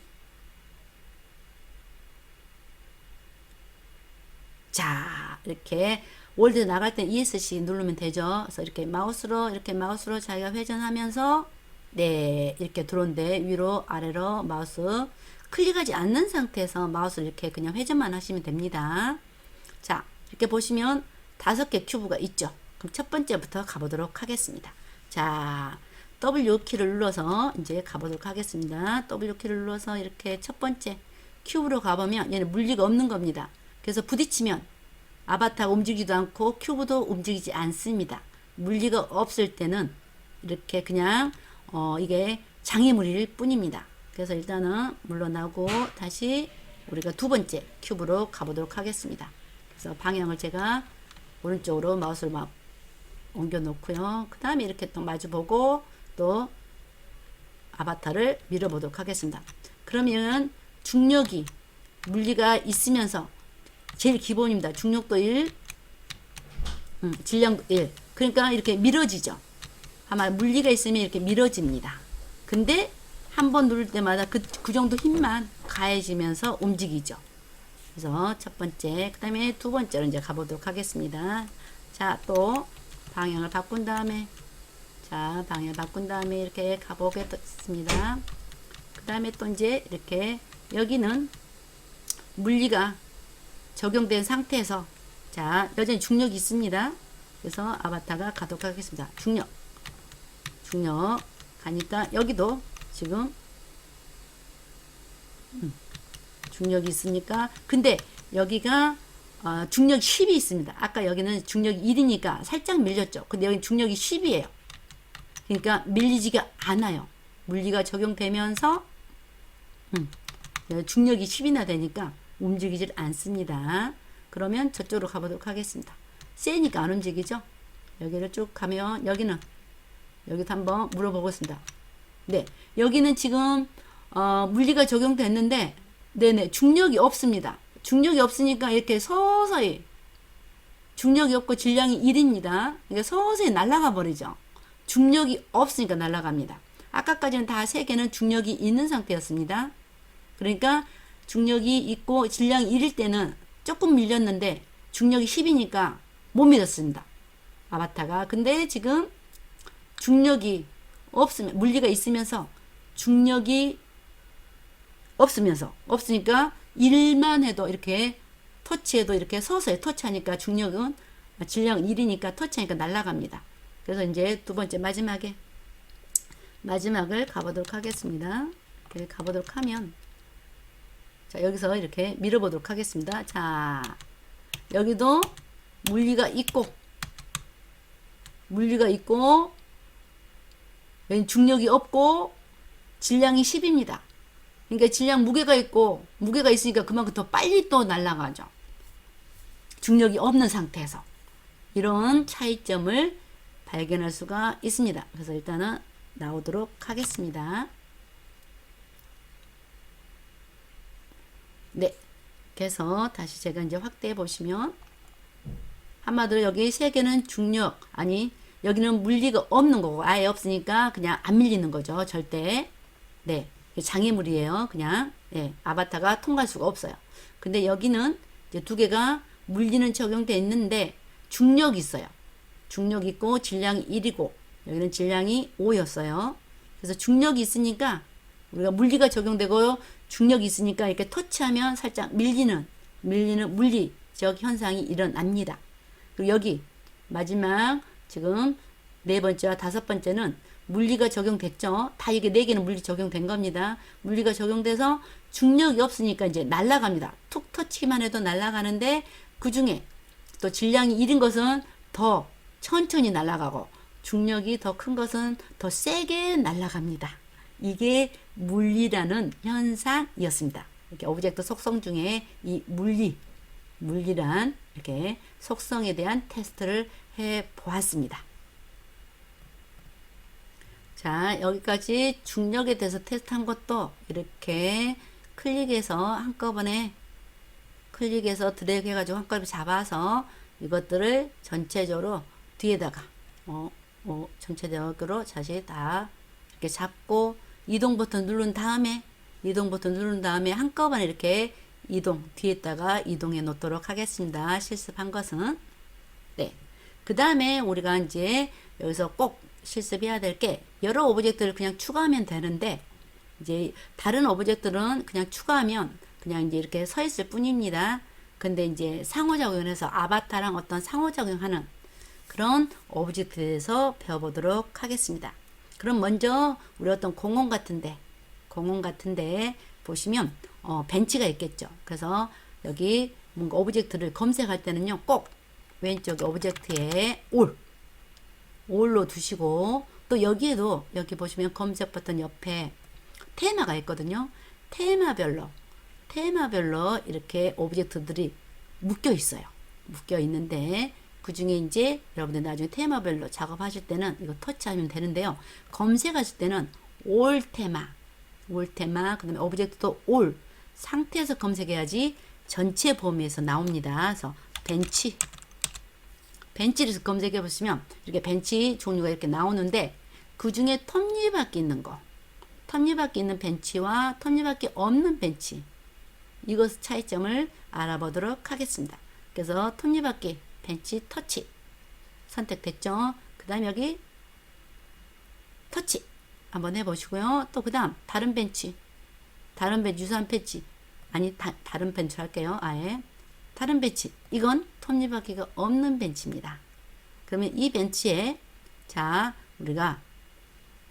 자 이렇게 월드 나갈 때 ESC 누르면 되죠. 그래서 이렇게 마우스로 자기가 회전하면서 네 이렇게 들어온데 위로 아래로 마우스 클릭하지 않는 상태에서 마우스를 이렇게 그냥 회전만 하시면 됩니다. 자 이렇게 보시면 5개 큐브가 있죠. 그럼 첫 번째부터 가보도록 하겠습니다. 자 W키를 눌러서 이제 가보도록 하겠습니다. W키를 눌러서 이렇게 첫 번째 큐브로 가보면 얘는 물리가 없는 겁니다. 그래서 부딪히면 아바타가 움직이지도 않고 큐브도 움직이지 않습니다. 물리가 없을 때는 이렇게 그냥 이게 장애물일 뿐입니다. 그래서 일단은 물러나고 다시 우리가 두 번째 큐브로 가보도록 하겠습니다. 그래서 방향을 제가 오른쪽으로 마우스를 막 옮겨 놓고요. 그 다음에 이렇게 또 마주보고 또 아바타를 밀어보도록 하겠습니다. 그러면 중력이 물리가 있으면서 제일 기본입니다. 중력도 1, 질량도 1. 그러니까 이렇게 밀어지죠. 아마 물리가 있으면 이렇게 밀어집니다. 근데 한 번 누를 때마다 그 정도 힘만 가해지면서 움직이죠. 그래서 첫 번째, 그 다음에 두 번째로 이제 가보도록 하겠습니다. 자, 또 방향을 바꾼 다음에, 자, 방향을 바꾼 다음에 이렇게 가보겠습니다. 그 다음에 또 이제 이렇게 여기는 물리가 적용된 상태에서 자, 여전히 중력이 있습니다. 그래서 아바타가 가도록 하겠습니다. 중력 가니까 여기도 지금 중력이 있으니까 근데 여기가 중력 10이 있습니다. 아까 여기는 중력이 1이니까 살짝 밀렸죠. 근데 여기 중력이 10이에요. 그러니까 밀리지가 않아요. 물리가 적용되면서 중력이 10이나 되니까 움직이질 않습니다. 그러면 저쪽으로 가보도록 하겠습니다. 세니까 안 움직이죠. 여기를 쭉 가면 여기도 한번 물어보겠습니다. 네, 여기는 지금 물리가 적용됐는데 네네 중력이 없습니다. 중력이 없으니까 이렇게 서서히 중력이 없고 질량이 1입니다. 그러니까 서서히 날아가 버리죠. 중력이 없으니까 날아갑니다. 아까까지는 다 세 개는 중력이 있는 상태였습니다. 그러니까 중력이 있고 질량이 1일 때는 조금 밀렸는데 중력이 10이니까 못 밀었습니다. 아바타가. 근데 지금 중력이 없으면 물리가 있으면서 중력이 없으니까 일만 해도 이렇게 터치해도 이렇게 서서히 터치하니까 중력은 질량 1이니까 터치하니까 날아갑니다. 그래서 이제 두 번째 마지막을 가보도록 하겠습니다. 이렇게 가보도록 하면 자 여기서 이렇게 밀어보도록 하겠습니다. 자 여기도 물리가 있고 여기 중력이 없고 질량이 10입니다. 그러니까 질량 무게가 있으니까 그만큼 더 빨리 또 날아가죠. 중력이 없는 상태에서. 이런 차이점을 발견할 수가 있습니다. 그래서 일단은 나오도록 하겠습니다. 네. 그래서 다시 제가 이제 확대해 보시면 한마디로 여기 세 개는 중력, 아니 여기는 물리가 없는 거고 아예 없으니까 그냥 안 밀리는 거죠. 절대. 네. 장애물이에요. 그냥 네. 아바타가 통과할 수가 없어요. 근데 여기는 이제 두 개가 물리는 적용돼 있는데 중력이 있어요. 중력이 있고 질량이 1이고 여기는 질량이 5였어요. 그래서 중력이 있으니까 우리가 물리가 적용되고 중력이 있으니까 이렇게 터치하면 살짝 밀리는 물리적 현상이 일어납니다. 그리고 여기 마지막 지금 네 번째와 다섯 번째는 물리가 적용됐죠. 다 이게 네 개는 물리 적용된 겁니다. 물리가 적용돼서 중력이 없으니까 이제 날아갑니다. 툭 터치기만 해도 날아가는데 그 중에 또 질량이 1인 것은 더 천천히 날아가고 중력이 더 큰 것은 더 세게 날아갑니다. 이게 물리라는 현상이었습니다. 이렇게 오브젝트 속성 중에 이 물리란 이렇게 속성에 대한 테스트를 해 보았습니다. 자, 여기까지 중력에 대해서 테스트한 것도 이렇게 클릭해서 한꺼번에 클릭해서 드래그 해가지고 한꺼번에 잡아서 이것들을 전체적으로 뒤에다가 전체적으로 다시 다 이렇게 잡고 이동 버튼 누른 다음에 한꺼번에 이렇게 뒤에다가 이동해 놓도록 하겠습니다. 실습한 것은. 네. 그 다음에 우리가 이제 여기서 꼭 실습해야 될 게 여러 오브젝트를 그냥 추가하면 되는데 이제 다른 오브젝트는 그냥 추가하면 그냥 이제 이렇게 서 있을 뿐입니다. 근데 이제 상호작용을 해서 아바타랑 어떤 상호작용하는 그런 오브젝트에 대해서 배워보도록 하겠습니다. 그럼 먼저 우리 어떤 공원 같은데 보시면 벤치가 있겠죠. 그래서 여기 뭔가 오브젝트를 검색할 때는요, 꼭 왼쪽 오브젝트에 올로 두시고 또 여기에도 여기 보시면 검색 버튼 옆에 테마가 있거든요. 테마별로 이렇게 오브젝트들이 묶여 있어요. 묶여 있는데 그 중에 이제 여러분들 나중에 테마별로 작업하실 때는 이거 터치하면 되는데요. 검색하실 때는 올 테마, 그 다음에 오브젝트도 올 상태에서 검색해야지 전체 범위에서 나옵니다. 그래서 벤치를 검색해 보시면 이렇게 벤치 종류가 이렇게 나오는데 그 중에 톱니바퀴 있는 벤치와 톱니바퀴 없는 벤치, 이것 차이점을 알아보도록 하겠습니다. 그래서 톱니바퀴 벤치 터치 선택됐죠. 그 다음 여기 터치 한번 해보시고요. 또 그 다음 다른 벤치 유사한 벤치, 아니 다른 벤치 할게요. 아예 다른 벤치, 이건 톱니바퀴가 없는 벤치입니다. 그러면 이 벤치에 자 우리가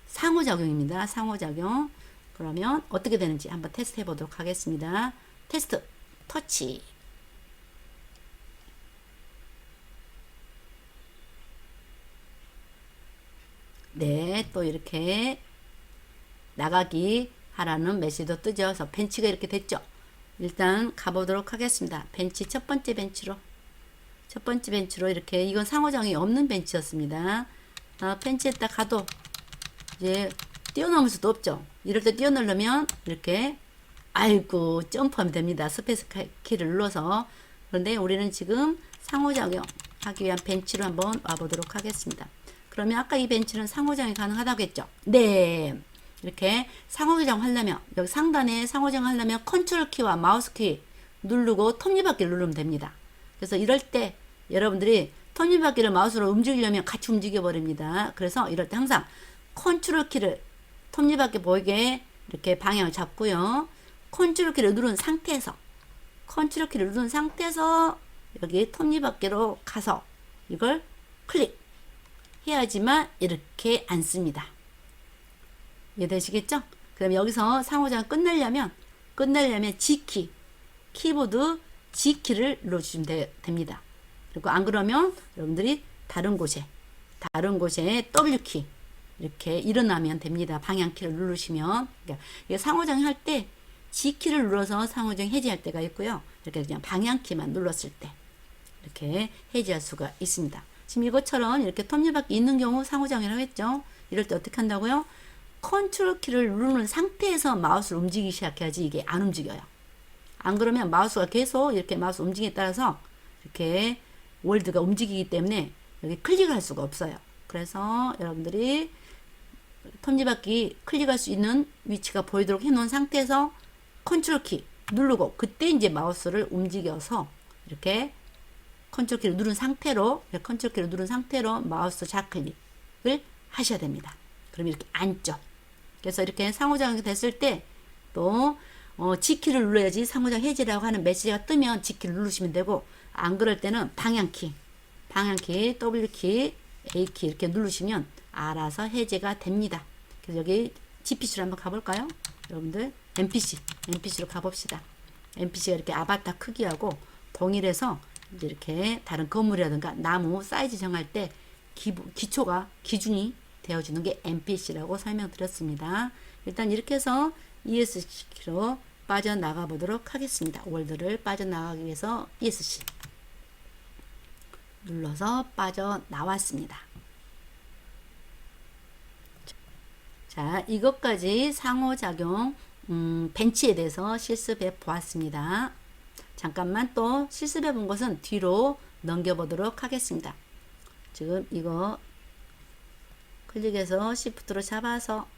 상호작용입니다. 상호작용. 그러면 어떻게 되는지 한번 테스트 해보도록 하겠습니다. 테스트 터치. 네, 또 이렇게 나가기 하라는 메시지도 뜨죠. 그래서 벤치가 이렇게 됐죠. 일단 가보도록 하겠습니다. 벤치 첫 번째 벤치로 이렇게, 이건 상호작용이 없는 벤치였습니다. 벤치에 딱 가도 이제 뛰어넘을 수도 없죠. 이럴 때 뛰어넘으려면 이렇게 아이고 점프하면 됩니다. 스페이스 키를 눌러서. 그런데 우리는 지금 상호작용 하기 위한 벤치로 한번 와보도록 하겠습니다. 그러면 아까 이 벤치는 상호작용이 가능하다고 했죠. 네, 이렇게 상호작용 하려면 여기 상단에 상호작용 하려면 컨트롤 키와 마우스 키 누르고 톱니바퀴를 누르면 됩니다. 그래서 이럴 때 여러분들이 톱니바퀴를 마우스로 움직이려면 같이 움직여 버립니다. 그래서 이럴 때 항상 컨트롤 키를 톱니바퀴 보이게 이렇게 방향을 잡고요. 컨트롤 키를 누른 상태에서 여기 톱니바퀴로 가서 이걸 클릭 해야지만 이렇게 안 씁니다. 이해되시겠죠? 그럼 여기서 상호작용 끝내려면 G키, 키보드 G키를 눌러주시면 됩니다. 그리고 안 그러면 여러분들이 다른 곳에 W키 이렇게 일어나면 됩니다. 방향키를 누르시면. 그러니까 상호작용 할 때 G키를 눌러서 상호작용 해제할 때가 있고요. 이렇게 그냥 방향키만 눌렀을 때 이렇게 해제할 수가 있습니다. 지금 이것처럼 이렇게 톱니바퀴 있는 경우 상호작용이라고 했죠. 이럴 때 어떻게 한다고요? 컨트롤 키를 누르는 상태에서 마우스를 움직이기 시작해야지 이게 안 움직여요. 안 그러면 마우스가 계속 이렇게 마우스 움직임에 따라서 이렇게 월드가 움직이기 때문에 여기 클릭을 할 수가 없어요. 그래서 여러분들이 톱니바퀴 클릭할 수 있는 위치가 보이도록 해놓은 상태에서 컨트롤 키 누르고 그때 이제 마우스를 움직여서 이렇게 컨트롤 키를 누른 상태로 마우스 좌클릭을 하셔야 됩니다. 그럼 이렇게 앉죠. 그래서 이렇게 상호작용이 됐을 때 또 G키를 눌러야지 상호작용 해제라고 하는 메시지가 뜨면 G키를 누르시면 되고 안 그럴 때는 방향키 W키 A키 이렇게 누르시면 알아서 해제가 됩니다. 그래서 여기 GPC로 한번 가볼까요? 여러분들 NPC로 가봅시다. NPC가 이렇게 아바타 크기하고 동일해서 이제 이렇게 다른 건물이라든가 나무 사이즈 정할 때 기준이 되어주는 게 NPC라고 설명드렸습니다. 일단 이렇게 해서 ESC로 빠져나가 보도록 하겠습니다. 월드를 빠져나가기 위해서 ESC 눌러서 빠져나왔습니다. 자, 이것까지 상호작용 벤치에 대해서 실습해 보았습니다. 잠깐만 또 실습해 본 것은 뒤로 넘겨보도록 하겠습니다. 지금 이거 클릭해서 Shift로 잡아서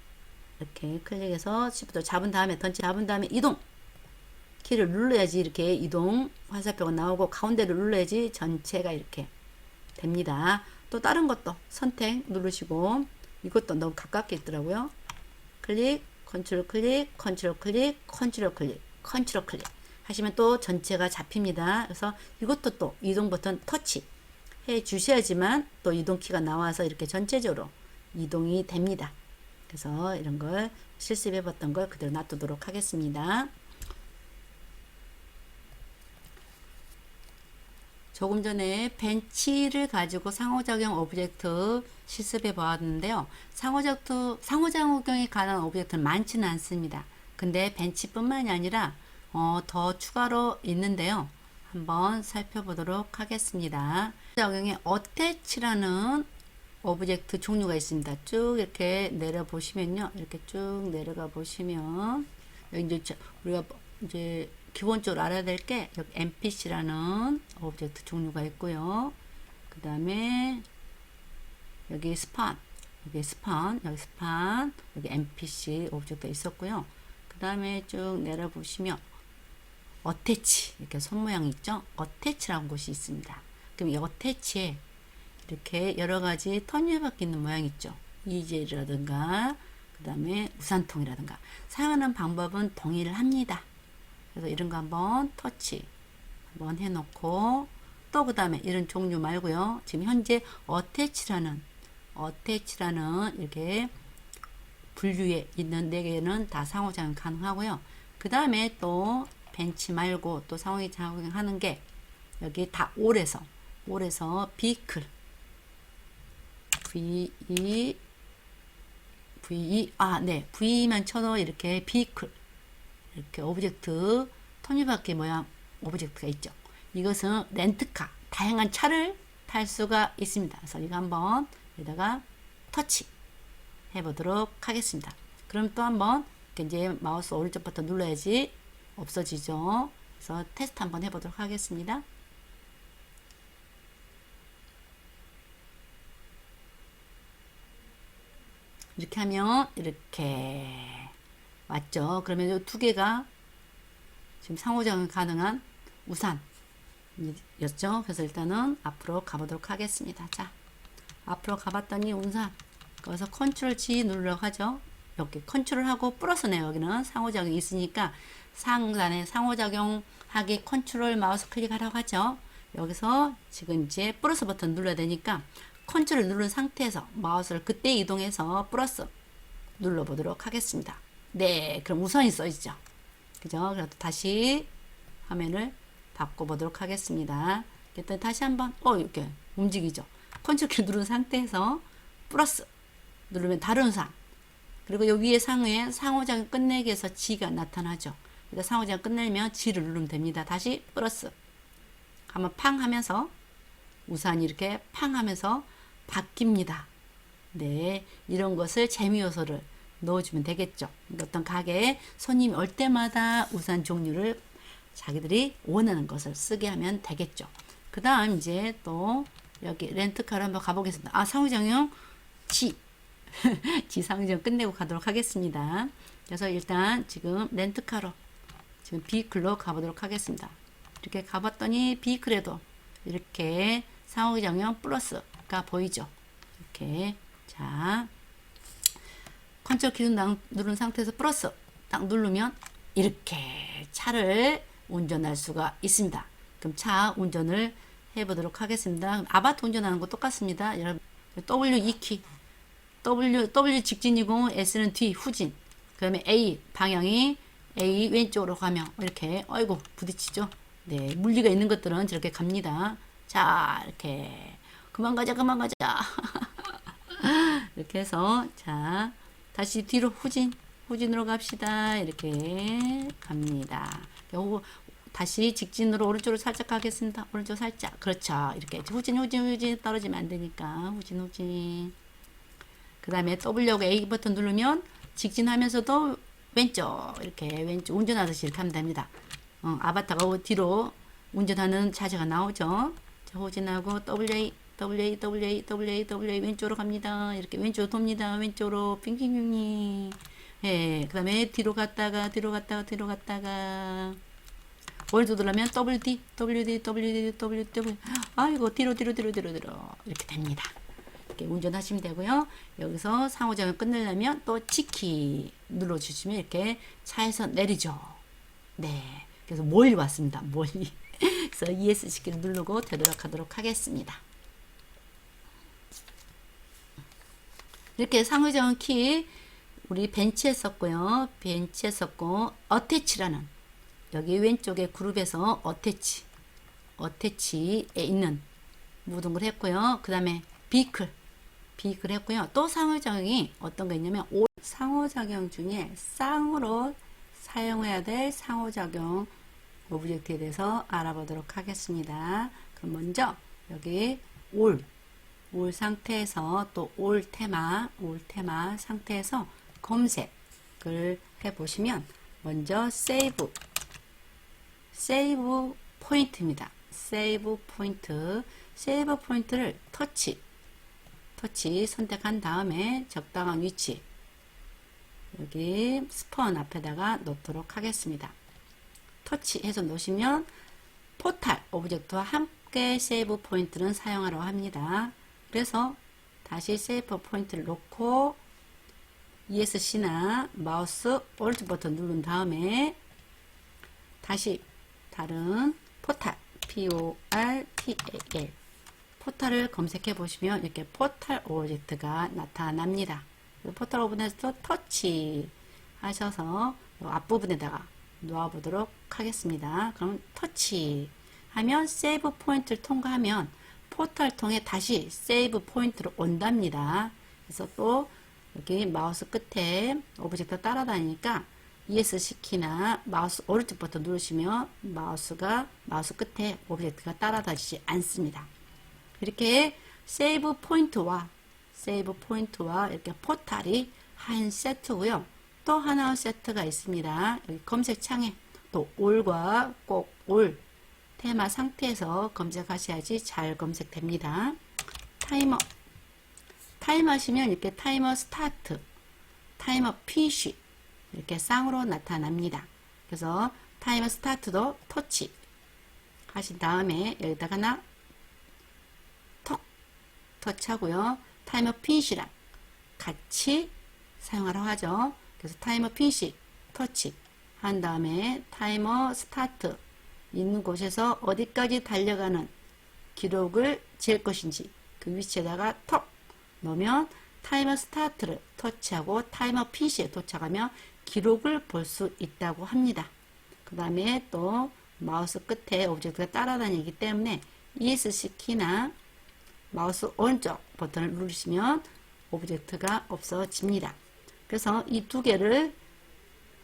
이렇게 클릭해서 Shift로 잡은 다음에 이동 키를 눌러야지 이렇게 이동 화살표가 나오고 가운데를 눌러야지 전체가 이렇게 됩니다. 또 다른 것도 선택 누르시고 이것도 너무 가깝게 있더라고요. 클릭, 컨트롤 클릭, 컨트롤 클릭, 컨트롤 클릭, 컨트롤 클릭 하시면 또 전체가 잡힙니다. 그래서 이것도 또 이동 버튼 터치 해 주셔야지만 또 이동 키가 나와서 이렇게 전체적으로 이동이 됩니다. 그래서 이런 걸 실습해 봤던 걸 그대로 놔두도록 하겠습니다. 조금 전에 벤치를 가지고 상호작용 오브젝트 실습해 보았는데요. 상호작용에 관한 오브젝트는 많지는 않습니다. 근데 벤치뿐만이 아니라 더 추가로 있는데요. 한번 살펴보도록 하겠습니다. 상호작용에 어태치라는 오브젝트 종류가 있습니다. 쭉 이렇게 내려 보시면요. 이렇게 쭉 내려가 보시면 여기 이제 우리가 이제 기본적으로 알아야 될 게 여기 NPC라는 오브젝트 종류가 있고요. 그 다음에 여기 스판, 여기 NPC 오브젝트가 있었고요. 그 다음에 쭉 내려 보시면 어태치 이렇게 손 모양 있죠? 어태치라는 곳이 있습니다. 그럼 이 어태치에 이렇게 여러 가지 톱니바퀴 있는 모양 있죠? 이젤이라든가 그 다음에 우산통이라든가 사용하는 방법은 동일합니다. 그래서 이런 거 한번 터치 한번 해놓고 또 그 다음에 이런 종류 말고요. 지금 현재 어태치라는 이렇게 분류에 있는 4개는 다 상호작용 가능하고요. 그 다음에 또 벤치 말고 또 상호작용 하는 게 여기 다 올에서 비클 V만 쳐도 이렇게 비클 이렇게 오브젝트 톱니바퀴 모양 오브젝트가 있죠. 이것은 렌트카 다양한 차를 탈 수가 있습니다. 그래서 이거 한번 여기다가 터치 해보도록 하겠습니다. 그럼 또 한번 이제 마우스 오른쪽 버튼 눌러야지 없어지죠. 그래서 테스트 한번 해보도록 하겠습니다. 이렇게 하면 이렇게 왔죠. 그러면 이 2개가 지금 상호작용 가능한 우산이었죠. 그래서 일단은 앞으로 가보도록 하겠습니다. 자, 앞으로 가봤더니 우산. 거기서 컨트롤 G 누르려고 하죠. 이렇게 컨트롤하고 플러스네요. 여기는 상호작용이 있으니까 상단에 상호작용하기 컨트롤 마우스 클릭하라고 하죠. 여기서 지금 이제 플러스 버튼 눌러야 되니까 컨트롤 누른 상태에서 마우스를 그때 이동해서 플러스 눌러보도록 하겠습니다. 네, 그럼 우선이 써있죠. 그죠? 그래도 다시 화면을 바꿔보도록 하겠습니다. 일단 다시 한번, 이렇게 움직이죠. 컨트롤 키 누른 상태에서 플러스 누르면 다른 우산. 그리고 여기 위에 상에 상호작용 끝내기 위해서 G가 나타나죠. 그래서 상호작용 끝내면 G를 누르면 됩니다. 다시 플러스. 한번 팡 하면서 우산이 이렇게 팡 하면서 바뀝니다. 네, 이런 것을 재미 요소를 넣어주면 되겠죠. 어떤 가게에 손님이 올 때마다 우산 종류를 자기들이 원하는 것을 쓰게 하면 되겠죠. 그 다음 이제 또 여기 렌트카로 한번 가보겠습니다. 아, 상호작용 G. G 상호작용 끝내고 가도록 하겠습니다. 그래서 일단 지금 렌트카로 지금 비클로 가보도록 하겠습니다. 이렇게 가봤더니 비클에도 이렇게 상호작용 플러스가 보이죠. 이렇게 자 컨트롤 키 누른 상태에서 플러스 딱 누르면 이렇게 차를 운전할 수가 있습니다. 그럼 차 운전을 해보도록 하겠습니다. 아바타 운전하는 거 똑같습니다. 여러분 W 2키 W 직진이고 S는 뒤 후진. 그 다음에 A 방향이 A 왼쪽으로 가면 이렇게 아이고 부딪히죠. 네, 물리가 있는 것들은 저렇게 갑니다. 자 이렇게 그만 가자 이렇게 해서 자 다시 뒤로 후진으로 갑시다. 이렇게 갑니다. 다시 직진으로 오른쪽으로 살짝 가겠습니다. 오른쪽 살짝. 그렇죠. 이렇게 후진 떨어지면 안 되니까 후진. 그 다음에 W하고 A 버튼 누르면 직진하면서도 왼쪽 이렇게 왼쪽 운전하듯이 이렇게 하면 됩니다. 아바타가 뒤로 운전하는 자세가 나오죠. 자, 후진하고 WA 왼쪽으로 갑니다. 이렇게 왼쪽으로 돕니다. 왼쪽으로 빙빙빙. 예, 그 다음에 뒤로 갔다가 오른쪽 들어가면 WD 아이고 뒤로 이렇게 됩니다. 이렇게 운전하시면 되고요. 여기서 상호작용 끝내려면 또 G키 눌러주시면 이렇게 차에서 내리죠. 네, 그래서 멀리 왔습니다. 멀리. 그래서 ESC키를 누르고 되돌아가도록 하겠습니다. 이렇게 상호작용 키 우리 벤치에 썼고요. 벤치에 썼고 어태치라는 여기 왼쪽에 그룹에서 어태치에 있는 모든 걸 했고요. 그 다음에 비클 했고요. 또 상호작용이 어떤 거 있냐면 상호작용 중에 쌍으로 사용해야 될 상호작용 오브젝트에 대해서 알아보도록 하겠습니다. 그럼 먼저 여기 올 상태에서 또 올 테마 상태에서 검색을 해보시면 먼저 세이브 포인트입니다. 세이브 포인트를 터치 선택한 다음에 적당한 위치 여기 스폰 앞에다가 놓도록 하겠습니다. 터치해서 놓으시면 포탈 오브젝트와 함께 세이브 포인트는 사용하라고 합니다. 그래서 다시 세이브 포인트를 놓고 ESC나 마우스 Alt 버튼 누른 다음에 다시 다른 포탈 PORTAL 포탈을 검색해 보시면 이렇게 포탈 오브젝트가 나타납니다. 포탈 오브젝트 터치 하셔서 앞부분에다가 놓아 보도록 하겠습니다. 그럼 터치 하면 세이브 포인트를 통과하면 포탈 통해 다시 세이브 포인트로 온답니다. 그래서 또 여기 마우스 끝에 오브젝트 따라다니니까 ESC 키나 마우스 오른쪽 버튼 누르시면 마우스 끝에 오브젝트가 따라다니지 않습니다. 이렇게 세이브 포인트와 이렇게 포탈이 한 세트고요. 또 하나 세트가 있습니다. 여기 검색창에 또 올과 꼭 올 테마 상태에서 검색하셔야지 잘 검색됩니다. 타이머 하시면 이렇게 타이머 스타트, 타이머 피쉬 이렇게 쌍으로 나타납니다. 그래서 타이머 스타트도 터치 하신 다음에 여기다가 하나 턱 터치하고요. 타이머 피쉬랑 같이 사용하라고 하죠. 그래서 타이머 피쉬 터치 한 다음에 타이머 스타트 있는 곳에서 어디까지 달려가는 기록을 잴 것인지 그 위치에다가 턱 넣으면 타이머 스타트를 터치하고 타이머 피쉬에 도착하면 기록을 볼 수 있다고 합니다. 그 다음에 또 마우스 끝에 오브젝트가 따라다니기 때문에 ESC 키나 마우스 오른쪽 버튼을 누르시면 오브젝트가 없어집니다. 그래서 이 두 개를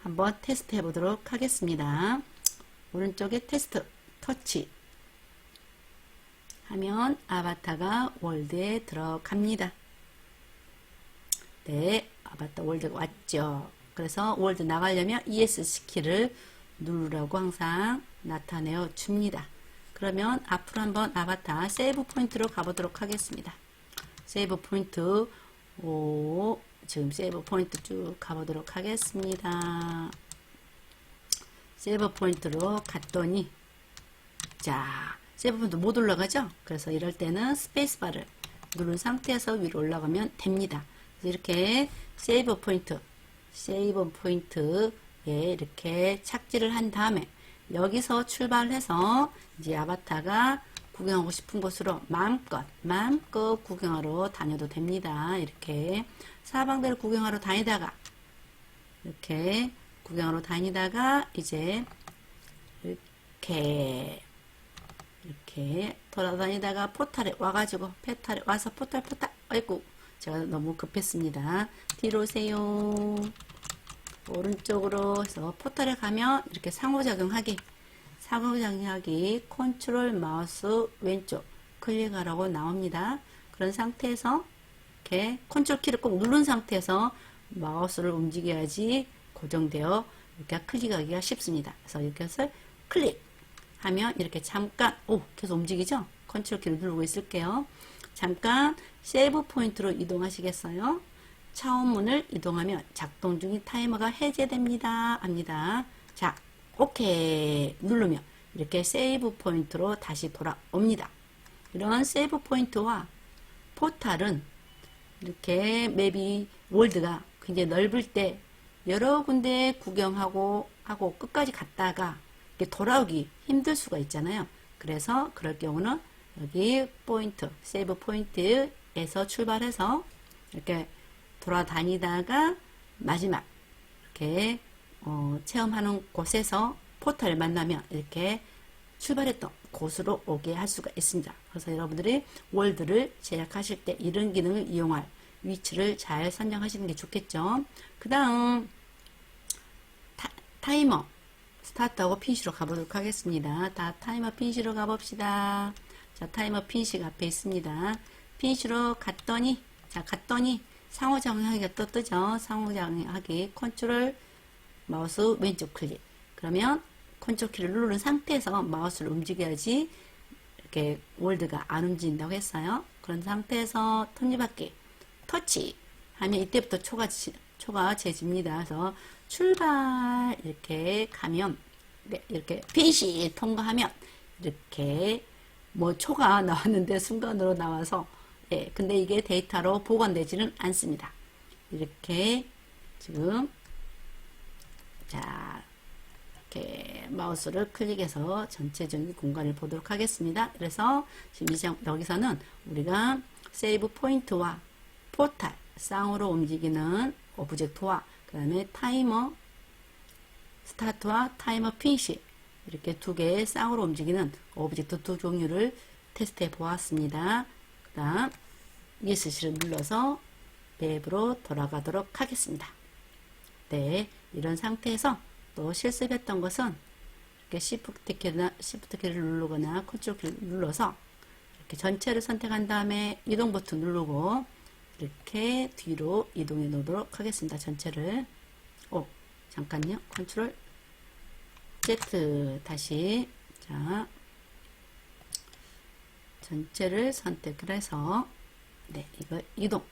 한번 테스트 해 보도록 하겠습니다. 오른쪽에 테스트 터치 하면 아바타가 월드에 들어갑니다. 네, 아바타 월드가 왔죠. 그래서 월드 나가려면 ESC 키를 누르라고 항상 나타내어 줍니다. 그러면 앞으로 한번 아바타 세이브 포인트로 가보도록 하겠습니다. 세이브 포인트, 지금 세이브 포인트 쭉 가보도록 하겠습니다. 세이브 포인트로 갔더니, 자, 세이브 포인트 못 올라가죠? 그래서 이럴 때는 스페이스바를 누른 상태에서 위로 올라가면 됩니다. 그래서 이렇게 세이브 포인트에 이렇게 착지를 한 다음에 여기서 출발해서 이제 아바타가 구경하고 싶은 곳으로 마음껏 구경하러 다녀도 됩니다. 이렇게 사방대로 구경하러 다니다가 이제 이렇게 돌아다니다가 포탈에 와가지고 포탈 아이고 제가 너무 급했습니다. 뒤로 오세요. 오른쪽으로 해서 포털에 가면 이렇게 상호작용하기 컨트롤 마우스 왼쪽 클릭하라고 나옵니다. 그런 상태에서 이렇게 컨트롤 키를 꼭 누른 상태에서 마우스를 움직여야지 고정되어 이렇게 클릭하기가 쉽습니다. 그래서 이렇게 해서 클릭하면 이렇게 잠깐 계속 움직이죠? 컨트롤 키를 누르고 있을게요. 잠깐 세이브 포인트로 이동하시겠어요? 차원문을 이동하면 작동 중인 타이머가 해제됩니다. 합니다. 자, 오케이 누르면 이렇게 세이브 포인트로 다시 돌아옵니다. 이런 세이브 포인트와 포탈은 이렇게 맵이 월드가 굉장히 넓을 때 여러 군데 구경하고 끝까지 갔다가 이렇게 돌아오기 힘들 수가 있잖아요. 그래서 그럴 경우는 여기 포인트, 세이브 포인트에서 출발해서 이렇게 돌아다니다가 마지막 이렇게 체험하는 곳에서 포털을 만나면 이렇게 출발했던 곳으로 오게 할 수가 있습니다. 그래서 여러분들이 월드를 제작하실 때 이런 기능을 이용할 위치를 잘 선정하시는 게 좋겠죠. 그 다음 타이머 스타트하고 피니시로 가보도록 하겠습니다. 타이머 피니시로 가봅시다. 자, 타이머 피니시가 앞에 있습니다. 피니시로 갔더니 상호작용하기가 또 뜨죠. 상호작용하기 컨트롤 마우스 왼쪽 클릭. 그러면 컨트롤 키를 누른 상태에서 마우스를 움직여야지 이렇게 월드가 안 움직인다고 했어요. 그런 상태에서 톱니바퀴 터치 하면 이때부터 초가 재집니다. 그래서 출발 이렇게 가면 이렇게 피니시 통과하면 이렇게 초가 나왔는데 순간으로 나와서 근데 이게 데이터로 보관되지는 않습니다. 이렇게 지금 자 이렇게 마우스를 클릭해서 전체적인 공간을 보도록 하겠습니다. 그래서 지금 여기서는 우리가 세이브 포인트와 포탈 쌍으로 움직이는 오브젝트와 그 다음에 타이머 스타트와 타이머 피니시 이렇게 두 개의 쌍으로 움직이는 오브젝트 두 종류를 테스트해 보았습니다. 그 다음 ESC를 눌러서 맵으로 돌아가도록 하겠습니다. 네, 이런 상태에서 또 실습했던 것은 이렇게 Shift 키를 누르거나 컨트롤 키를 눌러서 이렇게 전체를 선택한 다음에 이동 버튼 누르고 이렇게 뒤로 이동해 놓도록 하겠습니다. 전체를 잠깐요. 컨트롤 Z 다시 자 전체를 선택을 해서 이거 이동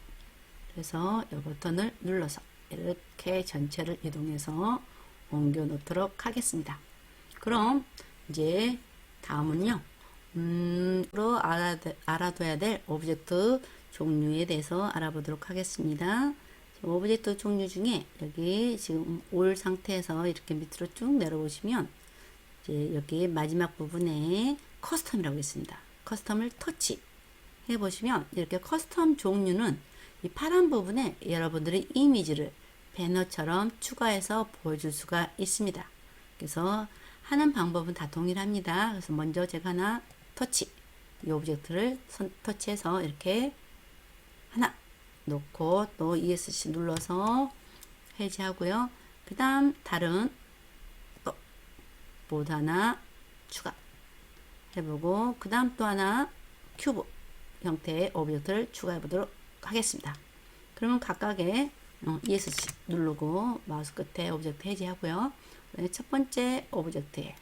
그래서 이 버튼을 눌러서 이렇게 전체를 이동해서 옮겨 놓도록 하겠습니다. 그럼 이제 다음은요 알아둬야 될 오브젝트 종류에 대해서 알아보도록 하겠습니다. 오브젝트 종류 중에 여기 지금 올 상태에서 이렇게 밑으로 쭉 내려오시면 이제 여기 마지막 부분에 커스텀이라고 있습니다. 커스텀을 터치 해보시면 이렇게 커스텀 종류는 이 파란 부분에 여러분들의 이미지를 배너처럼 추가해서 보여줄 수가 있습니다. 그래서 하는 방법은 다 동일합니다. 그래서 먼저 제가 하나 터치 이 오브젝트를 터치해서 이렇게 하나 놓고 또 ESC 눌러서 해제하고요. 그 다음 다른 또 모드 하나 추가 해보고 그 다음 또 하나 큐브 형태의 오브젝트를 추가해 보도록 하겠습니다. 그러면 각각의 ESC 누르고 마우스 끝에 오브젝트 해제하고요. 첫 번째 오브젝트에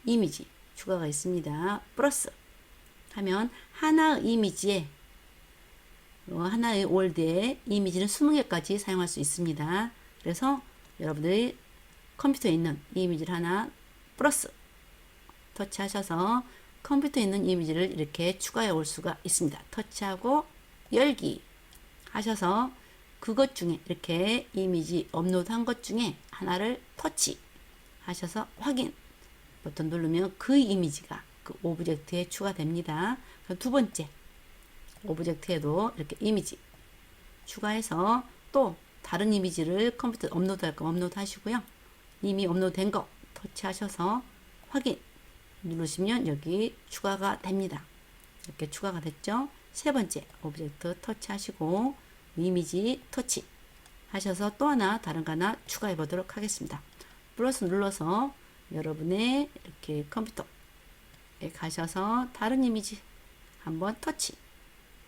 이미지 추가가 있습니다. 플러스 하면 하나의 이미지에 하나의 월드에 이미지는 20개까지 사용할 수 있습니다. 그래서 여러분들이 컴퓨터에 있는 이미지를 하나 플러스 터치하셔서 컴퓨터에 있는 이미지를 이렇게 추가해 올 수가 있습니다. 터치하고 열기 하셔서 그것 중에 이렇게 이미지 업로드한 것 중에 하나를 터치 하셔서 확인 버튼 누르면 그 이미지가 그 오브젝트에 추가됩니다. 두 번째 오브젝트에도 이렇게 이미지 추가해서 또 다른 이미지를 컴퓨터에 업로드할 거 업로드 하시고요. 이미 업로드된 거 터치하셔서 확인 누르시면 여기 추가가 됩니다. 이렇게 추가가 됐죠. 세 번째 오브젝트 터치하시고 이미지 터치 하셔서 또 하나 다른 거 하나 추가해 보도록 하겠습니다. 플러스 눌러서 여러분의 이렇게 컴퓨터에 가셔서 다른 이미지 한번 터치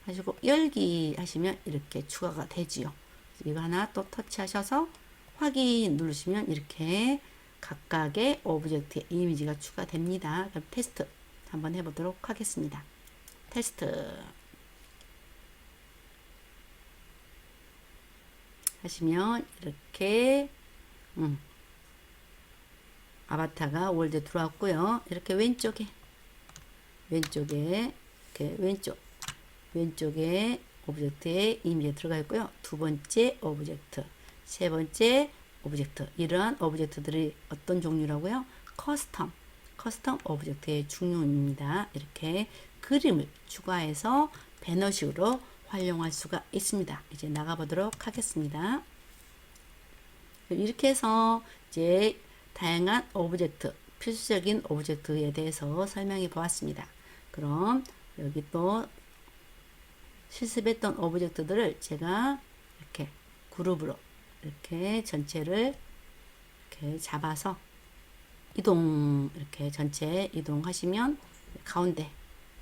하시고 열기 하시면 이렇게 추가가 되지요. 이거 하나 또 터치하셔서 확인 누르시면 이렇게 각각의 오브젝트의 이미지가 추가됩니다. 그럼 테스트 한번 해보도록 하겠습니다. 테스트 하시면 이렇게 아바타가 월드에 들어왔고요. 이렇게 왼쪽에 이렇게 왼쪽에 오브젝트에 이미지가 들어가 있고요. 두 번째 오브젝트, 세 번째 오브젝트, 이러한 오브젝트들이 어떤 종류라고요? 커스텀 오브젝트의 종류입니다. 이렇게 그림을 추가해서 배너식으로 활용할 수가 있습니다. 이제 나가보도록 하겠습니다. 이렇게 해서 이제 다양한 오브젝트, 필수적인 오브젝트에 대해서 설명해 보았습니다. 그럼 여기 또 실습했던 오브젝트들을 제가 이렇게 그룹으로 이렇게 전체를 이렇게 잡아서 이렇게 전체 이동하시면 가운데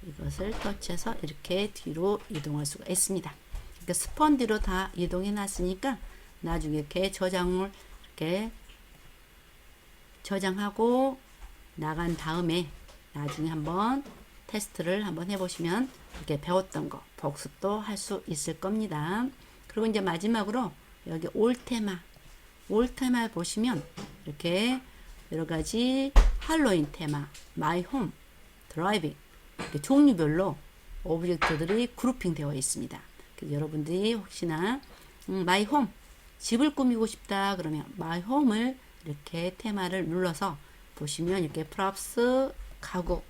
이것을 터치해서 이렇게 뒤로 이동할 수가 있습니다. 그러니까 스폰 뒤로 다 이동해 놨으니까 나중에 이렇게 저장을 이렇게 저장하고 나간 다음에 나중에 한번 테스트를 한번 해보시면 이렇게 배웠던 거 복습도 할 수 있을 겁니다. 그리고 이제 마지막으로 여기 올 테마 보시면 이렇게 여러 가지 할로윈 테마, 마이 홈, 드라이빙 이렇게 종류별로 오브젝트들이 그룹핑 되어 있습니다. 그래서 여러분들이 혹시나 마이 홈 집을 꾸미고 싶다 그러면 마이 홈을 이렇게 테마를 눌러서 보시면 이렇게 프랍스, 가구,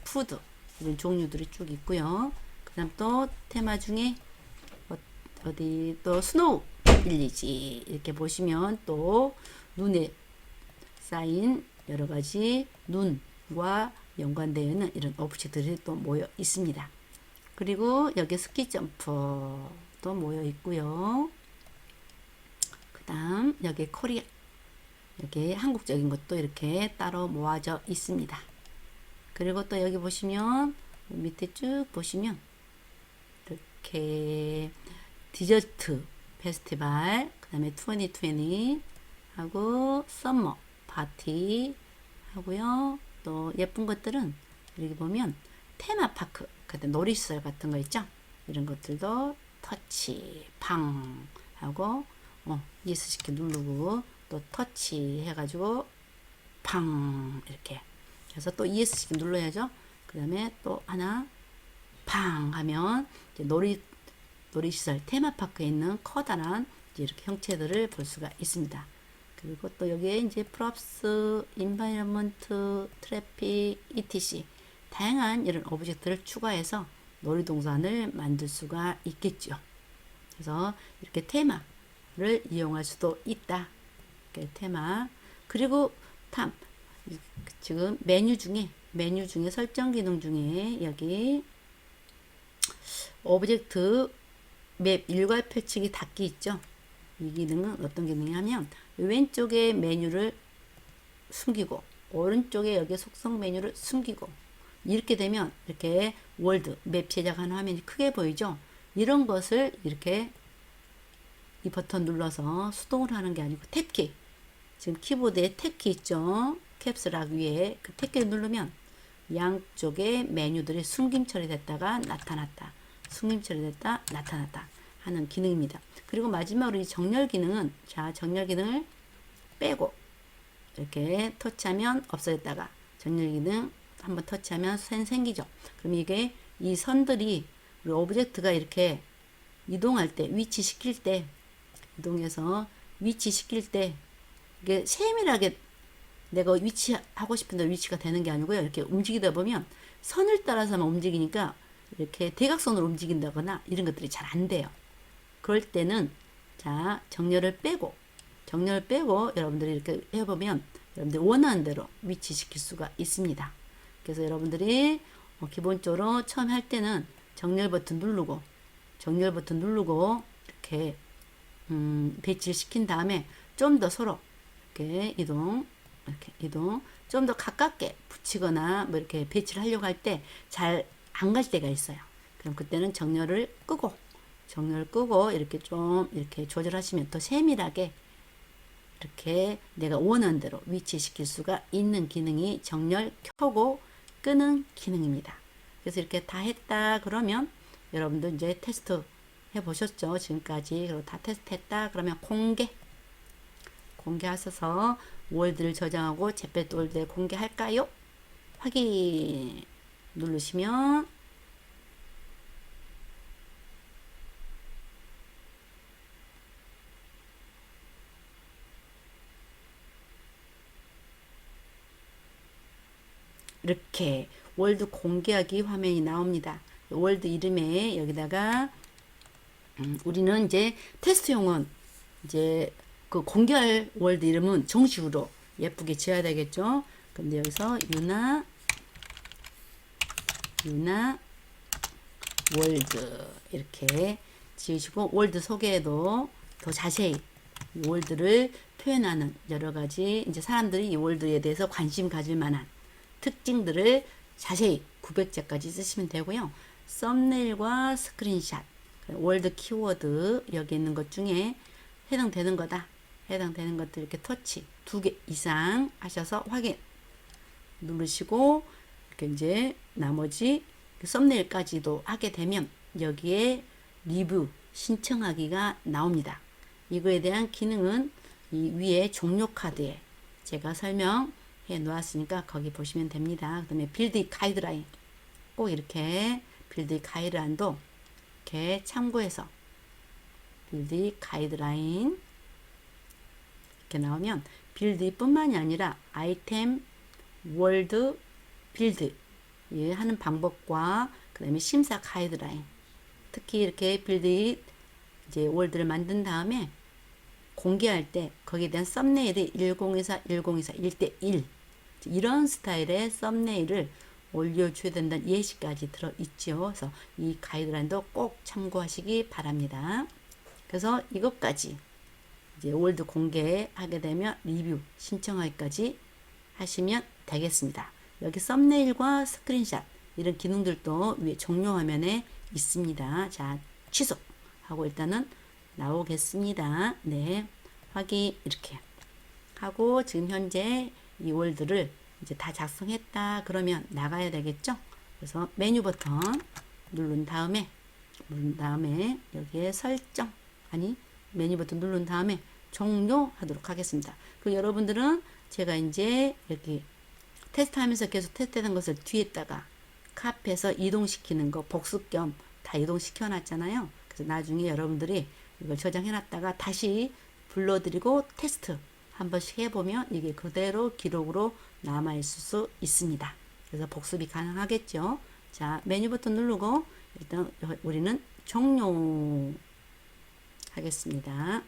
푸드 이런 종류들이 쭉 있고요. 그 다음 또 테마 중에 어디 또 스노우 빌리지 이렇게 보시면 또 눈에 쌓인 여러 가지 눈과 연관되어 있는 이런 오브젝트들이 또 모여 있습니다. 그리고 여기 스키 점프도 모여 있고요. 그 다음 여기 코리아 여기 한국적인 것도 이렇게 따로 모아져 있습니다. 그리고 또 여기 보시면 밑에 쭉 보시면 이렇게 디저트 페스티벌 그 다음에 2020 하고 썸머 파티 하고요. 또 예쁜 것들은 여기 보면 테마파크 놀이시설 같은 거 있죠. 이런 것들도 터치 팡 하고 ESC 누르고 또 터치 해가지고 팡 이렇게 그래서 또 ESC 눌러야죠. 그 다음에 또 하나 팡 하면 이제 놀이시설 테마파크에 있는 커다란 이렇게 형체들을 볼 수가 있습니다. 그리고 또 여기에 이제 프롭스, 인바이러먼트, 트래픽, etc. 다양한 이런 오브젝트를 추가해서 놀이동산을 만들 수가 있겠죠. 그래서 이렇게 테마를 이용할 수도 있다. 이렇게 테마. 그리고 지금 메뉴 중에 설정 기능 중에 여기 오브젝트 맵 일괄 펼치기 닫기 있죠. 이 기능은 어떤 기능이냐면 왼쪽에 메뉴를 숨기고 오른쪽에 여기 속성 메뉴를 숨기고 이렇게 되면 이렇게 월드 맵 제작하는 화면이 크게 보이죠. 이런 것을 이렇게 이 버튼 눌러서 수동으로 하는 게 아니고 탭키, 지금 키보드에 탭키 있죠. 캡스락 위에 그 탭키를 누르면 양쪽에 메뉴들이 숨김 처리됐다가 나타났다, 숨김 처리됐다 나타났다 하는 기능입니다. 그리고 마지막으로 이 정렬 기능은, 자, 정렬 기능을 빼고 이렇게 터치하면 없어졌다가 정렬 기능 한번 터치하면 생기죠. 그럼 이게 이 선들이 우리 오브젝트가 이렇게 이동할 때, 위치시킬 때, 이동해서 위치시킬 때 이게 세밀하게 내가 위치하고 싶은데 위치가 되는 게 아니고요. 이렇게 움직이다 보면 선을 따라서만 움직이니까 이렇게 대각선으로 움직인다거나 이런 것들이 잘 안 돼요. 그럴 때는 자, 정렬을 빼고 여러분들이 이렇게 해보면 여러분들이 원하는 대로 위치시킬 수가 있습니다. 그래서 여러분들이 기본적으로 처음 할 때는 정렬 버튼 누르고 이렇게 배치를 시킨 다음에 좀 더 서로 이렇게 이동 좀 더 가깝게 붙이거나 뭐 이렇게 배치를 하려고 할 때 잘 안 갈 때가 있어요. 그럼 그때는 정렬을 끄고 이렇게 좀 이렇게 조절하시면 더 세밀하게 이렇게 내가 원하는 대로 위치시킬 수가 있는 기능이 정렬 켜고 끄는 기능입니다. 그래서 이렇게 다 했다 그러면 여러분들 이제 테스트 해 보셨죠? 지금까지. 그리고 다 테스트 했다 그러면 공개하셔서 월드를 저장하고 제페트 월드에 공개할까요? 확인 누르시면 이렇게 월드 공개하기 화면이 나옵니다. 월드 이름에 여기다가 우리는 이제 테스트용은 이제 그 공개할 월드 이름은 정식으로 예쁘게 지어야 되겠죠. 근데 여기서 유나 월드 이렇게 지으시고 월드 소개에도 더 자세히 월드를 표현하는 여러 가지 이제 사람들이 이 월드에 대해서 관심 가질 만한 특징들을 자세히 900자까지 쓰시면 되고요. 썸네일과 스크린샷, 월드 키워드 여기 있는 것 중에 해당되는 것들 이렇게 터치 2개 이상 하셔서 확인 누르시고 이렇게 이제 나머지 썸네일까지도 하게 되면 여기에 리뷰 신청하기가 나옵니다. 이거에 대한 기능은 이 위에 종료 카드에 제가 설명해 놓았으니까 거기 보시면 됩니다. 그 다음에 빌드 가이드라인 꼭 이렇게 빌드 가이드라인도 이렇게 참고해서 빌드 가이드라인 이렇게 나오면 빌드 뿐만이 아니라 아이템 월드 빌드 하는 방법과 그 다음에 심사 가이드라인 특히 이렇게 빌드 이제 월드를 만든 다음에 공개할 때 거기에 대한 썸네일이 1024, 1024, 1대1 이런 스타일의 썸네일을 올려줘야 된다는 예시까지 들어있죠. 그래서 이 가이드라인도 꼭 참고하시기 바랍니다. 그래서 이것까지 이제 월드 공개하게 되면 리뷰 신청하기까지 하시면 되겠습니다. 여기 썸네일과 스크린샷 이런 기능들도 위에 종료 화면에 있습니다. 자, 취소하고 일단은 나오겠습니다. 네, 확인 이렇게 하고 지금 현재 이 월드를 이제 다 작성했다 그러면 나가야 되겠죠. 그래서 메뉴 버튼 누른 다음에 여기에 설정 메뉴 버튼 누른 다음에 종료하도록 하겠습니다. 그 여러분들은 제가 이제 여기 테스트하면서 계속 테스트된 것을 뒤에다가 카피해서 이동시키는 거 복습 겸 다 이동시켜 놨잖아요. 그래서 나중에 여러분들이 이걸 저장해 놨다가 다시 불러드리고 테스트 한 번씩 해보면 이게 그대로 기록으로 남아있을 수 있습니다. 그래서 복습이 가능하겠죠. 자, 메뉴 버튼 누르고 일단 우리는 종료 하겠습니다.